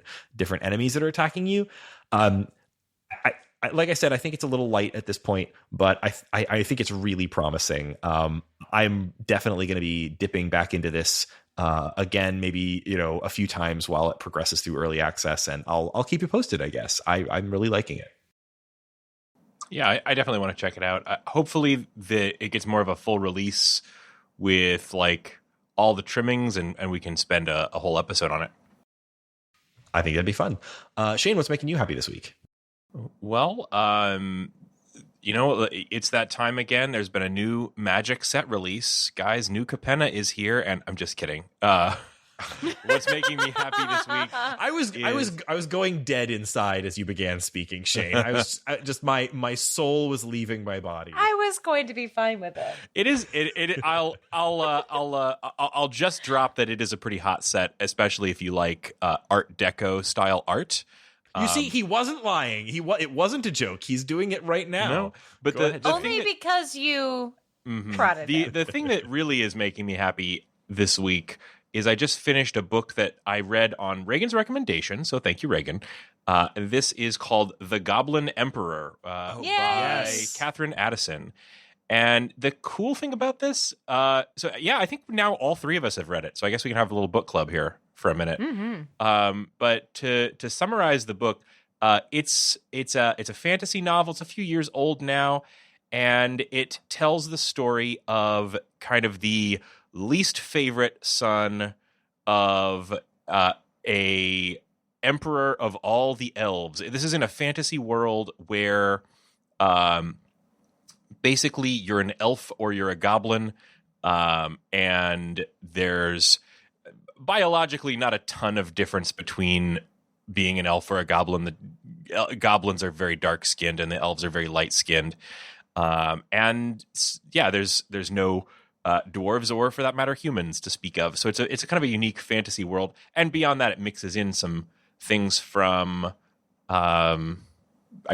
enemies that are attacking you. Like I said, I think it's a little light at this point, but I think it's really promising. I'm definitely going to be dipping back into this again, maybe a few times while it progresses through early access, and I'll keep you posted. I guess I'm really liking it. Yeah, I definitely want to check it out. Hopefully, it gets more of a full release with like all the trimmings, and we can spend a whole episode on it. I think that'd be fun. Shane, what's making you happy this week? Well, it's that time again. There's been a new Magic set release. Guys, New Capenna is here, and I'm just kidding. What's making me happy this week? I was going dead inside as you began speaking, Shane. I was just my soul was leaving my body. I was going to be fine with it. It is. I'll just drop that it is a pretty hot set, especially if you like Art Deco style art. You see, he wasn't lying. It wasn't a joke. He's doing it right now. No, but Go ahead, the Only thing because you prodded it. the thing that really is making me happy this week is I just finished a book that I read on Raygan's recommendation. So thank you, Raygan. This is called The Goblin Emperor by Catherine Addison. And the cool thing about this, I think now all three of us have read it. So I guess we can have a little book club here for a minute. But to summarize the book, it's a fantasy novel. It's a few years old now, and it tells the story of kind of the least favorite son of a emperor of all the elves. This is in a fantasy world where basically you're an elf or you're a goblin, and there's biologically not a ton of difference between being an elf or a goblin. The goblins are very dark skinned and the elves are very light skinned. There's no dwarves or, for that matter, humans to speak of. So it's a kind of a unique fantasy world. And beyond that, it mixes in some things from, I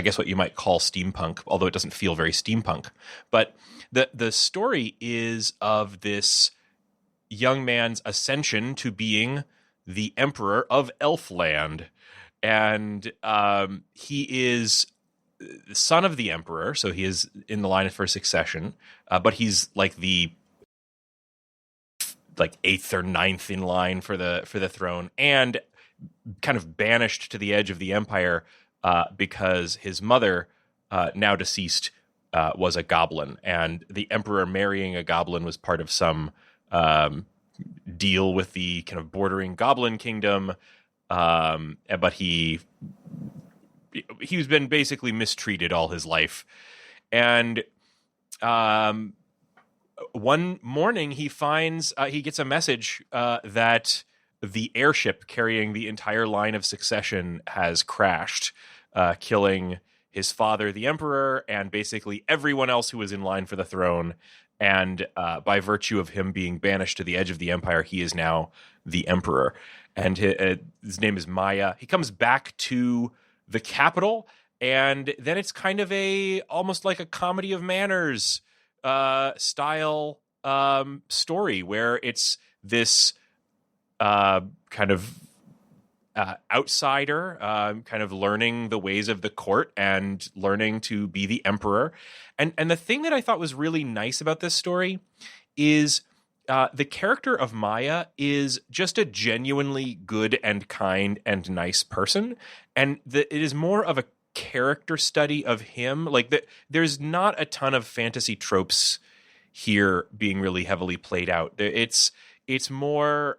guess what you might call steampunk, although it doesn't feel very steampunk. But the story is of this young man's ascension to being the emperor of Elfland. And he is the son of the emperor, so he is in the line for succession, but he's like the eighth or ninth in line for the throne, and kind of banished to the edge of the empire because his mother, now deceased, was a goblin, and the emperor marrying a goblin was part of some deal with the kind of bordering goblin kingdom, but he's been basically mistreated all his life. And one morning he finds he gets a message that the airship carrying the entire line of succession has crashed, killing his father, the emperor, and basically everyone else who was in line for the throne. And by virtue of him being banished to the edge of the empire, he is now the emperor. And his name is Maya. He comes back to the capital, and then it's kind of almost like a comedy of manners style story, where it's this kind of outsider kind of learning the ways of the court and learning to be the emperor. And the thing that I thought was really nice about this story is the character of Maya is just a genuinely good and kind and nice person. And it is more of a character study of him. Like, there's not a ton of fantasy tropes here being really heavily played out. It's more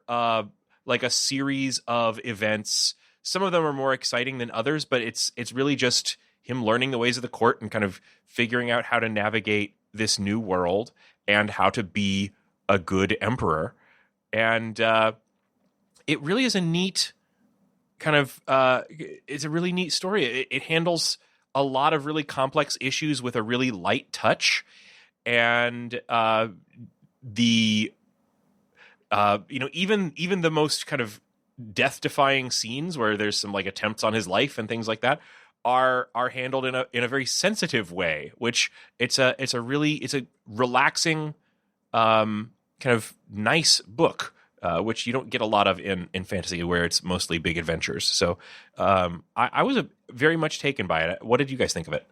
like a series of events. Some of them are more exciting than others, but it's really just him learning the ways of the court and kind of figuring out how to navigate this new world and how to be a good emperor. And it really is a neat kind of it's a really neat story. It handles a lot of really complex issues with a really light touch. And even the most kind of death-defying scenes where there's some like attempts on his life and things like that are handled in a very sensitive way, which it's a relaxing kind of nice book, which you don't get a lot of in fantasy, where it's mostly big adventures. So I was very much taken by it. What did you guys think of it?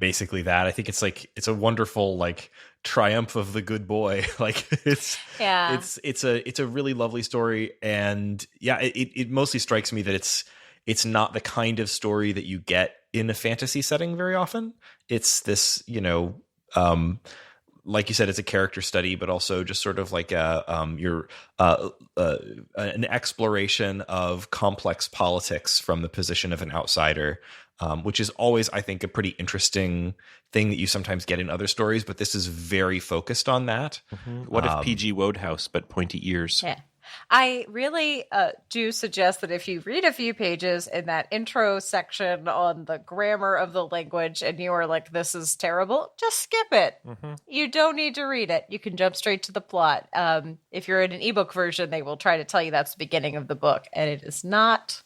Basically that. I think it's a wonderful like triumph of the good boy. Like it's a really lovely story. And yeah, it mostly strikes me that it's not the kind of story that you get in a fantasy setting very often. It's this, like you said, it's a character study, but also just sort of like an exploration of complex politics from the position of an outsider, which is always, I think, a pretty interesting thing that you sometimes get in other stories. But this is very focused on that. Mm-hmm. What if P.G. Wodehouse, but pointy ears? Yeah. I really do suggest that if you read a few pages in that intro section on the grammar of the language and you are like, this is terrible, just skip it. Mm-hmm. You don't need to read it. You can jump straight to the plot. If you're in an ebook version, they will try to tell you that's the beginning of the book, and it is not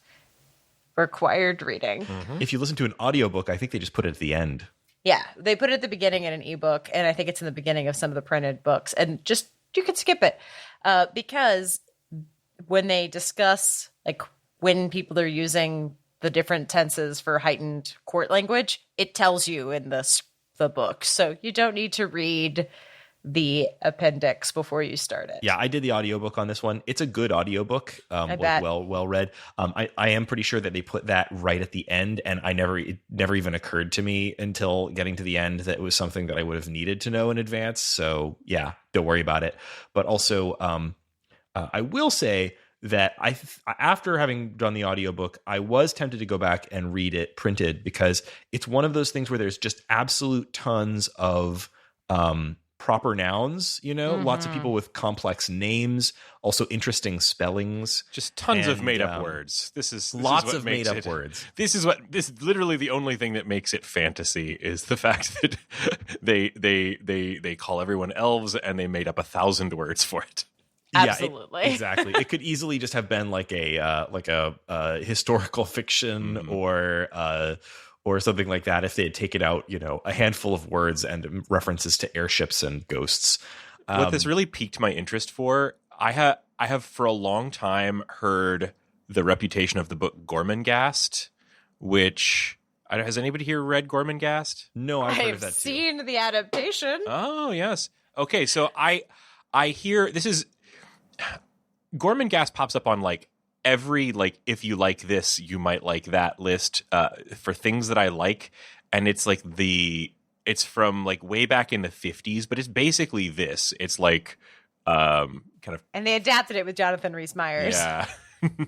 required reading. If you listen to an audiobook, I think they just put it at the end. Yeah, they put it at the beginning in an ebook, and I think it's in the beginning of some of the printed books. And just you could skip it because when they discuss like when people are using the different tenses for heightened court language, it tells you in the book. So you don't need to read the appendix before you start it. Yeah, I did the audiobook on this one. It's a good audiobook. I bet. Well read. I am pretty sure that they put that right at the end, and it never even occurred to me until getting to the end that it was something that I would have needed to know in advance. So yeah, don't worry about it. But also, I will say that after having done the audiobook, I was tempted to go back and read it printed because it's one of those things where there's just absolute tons of proper nouns, lots of people with complex names, also interesting spellings, just tons of made up words. This is lots what of makes made up it, words. This is literally the only thing that makes it fantasy is the fact that they call everyone elves and they made up 1,000 words for it. Absolutely. Yeah, exactly. It could easily just have been like a historical fiction or something like that if they had taken out, a handful of words and references to airships and ghosts. What this really piqued my interest for, I have for a long time heard the reputation of the book Gormenghast, which has anybody here read Gormenghast? No, I've heard of that too. I've seen the adaptation. Oh, yes. Okay, so I hear this is Gormenghast pops up on like every if you like this you might like that list for things that I like, and it's like it's from like way back in the 50s, but it's basically this. It's like kind of, and they adapted it with Jonathan Rhys-Meyers. Yeah.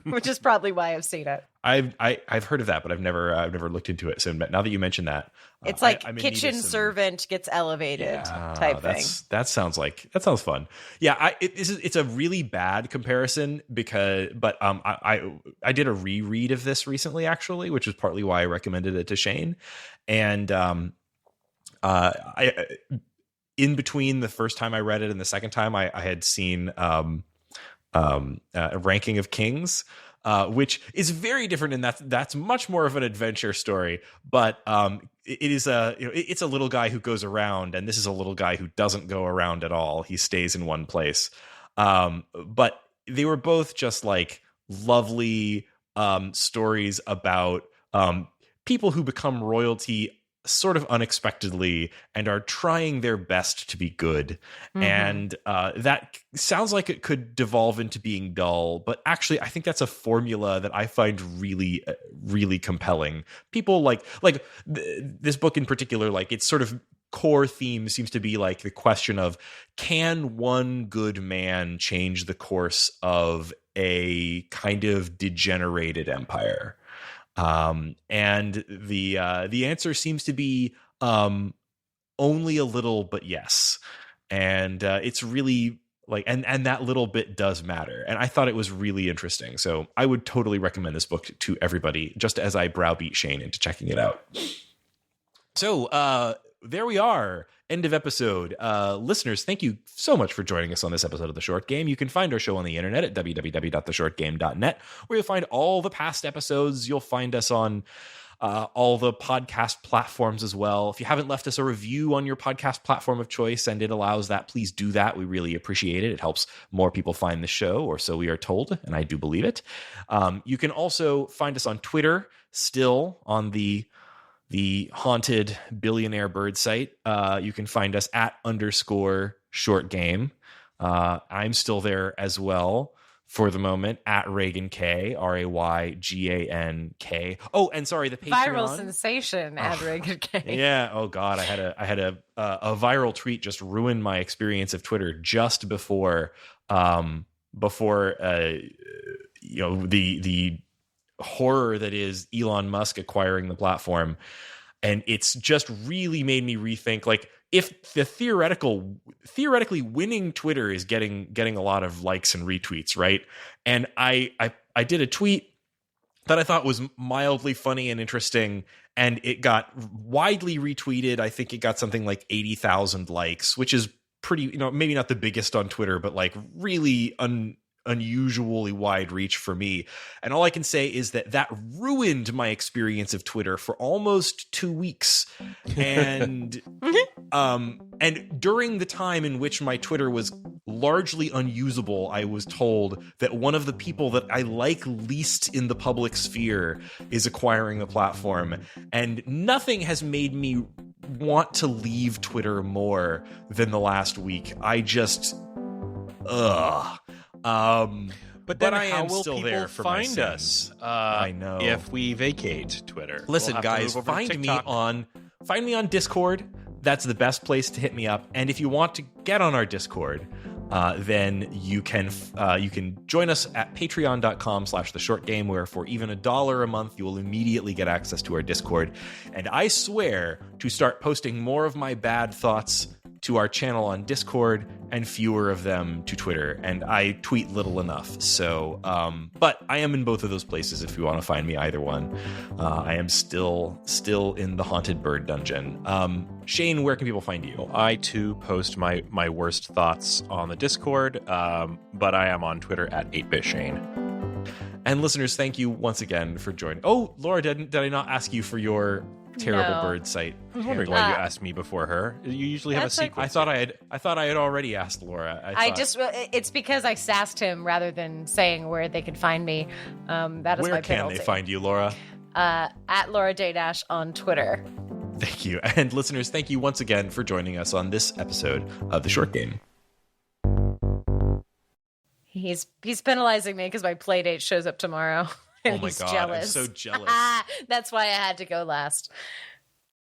Which is probably why I've seen it. I've heard of that, but I've never looked into it. So now that you mention that, it's like kitchen servant gets elevated type thing. That sounds fun. Yeah, it's a really bad comparison but I did a reread of this recently actually, which is partly why I recommended it to Shane, and I in between the first time I read it and the second time I had seen Ranking of Kings, which is very different, and that's much more of an adventure story. But it is it's a little guy who goes around, and this is a little guy who doesn't go around at all. He stays in one place. But they were both just like lovely stories about people who become royalty sort of unexpectedly and are trying their best to be good. Mm-hmm. And that sounds like it could devolve into being dull, but actually I think that's a formula that I find really, really compelling. People like this book in particular, like its sort of core theme seems to be like the question of, can one good man change the course of a kind of degenerated empire? And the answer seems to be only a little, but yes. And it's really like, and that little bit does matter. And I thought it was really interesting. So I would totally recommend this book to everybody, just as I browbeat Shane into checking it out. So there we are. End of episode. Listeners, thank you so much for joining us on this episode of The Short Game. You can find our show on the internet at www.theshortgame.net, where you'll find all the past episodes. You'll find us on all the podcast platforms as well. If you haven't left us a review on your podcast platform of choice and it allows that, please do that. We really appreciate it. It helps more people find the show, or so we are told, and I do believe it. You can also find us on Twitter, still on the haunted billionaire bird site. You can find us at _shortgame. I'm still there as well for the moment, at Raygan K, RAYGANK. Oh, and sorry, the Patreon. Viral sensation at Raygan K. Yeah. Oh God, I had a viral tweet just ruin my experience of Twitter just before the horror that is Elon Musk acquiring the platform. And it's just really made me rethink, like, if the theoretically winning Twitter is getting a lot of likes and retweets, right? And I did a tweet that I thought was mildly funny and interesting, and it got widely retweeted. I think it got something like 80,000 likes, which is pretty, maybe not the biggest on Twitter, but like really unusually wide reach for me. And all I can say is that ruined my experience of Twitter for almost 2 weeks. And and during the time in which my Twitter was largely unusable, I was told that one of the people that I like least in the public sphere is acquiring the platform. And nothing has made me want to leave Twitter more than the last week. I just But then I am will still people there for find my us? sins. I know. If we vacate Twitter. Listen, We'll have to guys, move over to find me TikTok. on Discord. That's the best place to hit me up. And if you want to get on our Discord, then you can join us at patreon.com/theshortgame, where for even $1 a month, you will immediately get access to our Discord. And I swear to start posting more of my bad thoughts to our channel on Discord and fewer of them to Twitter. And I tweet little enough. So, but I am in both of those places if you want to find me either one. I am still in the Haunted Bird Dungeon. Shane, where can people find you? I too post my worst thoughts on the Discord, but I am on Twitter at 8bitshane. And listeners, thank you once again for joining. Oh, Laura, did I not ask you for your terrible bird site? I was wondering why you asked me before her. You usually have a That's sequel. I thought I had already asked Laura. It's because I sassed him rather than saying where they could find me. That is where my can penalty. they find you, Laura? At Laura Day- on Twitter. Thank you. And listeners, thank you once again for joining us on this episode of The Short Game. He's penalizing me because my play date shows up tomorrow. And Oh my he's God, jealous. I'm so jealous. That's why I had to go last.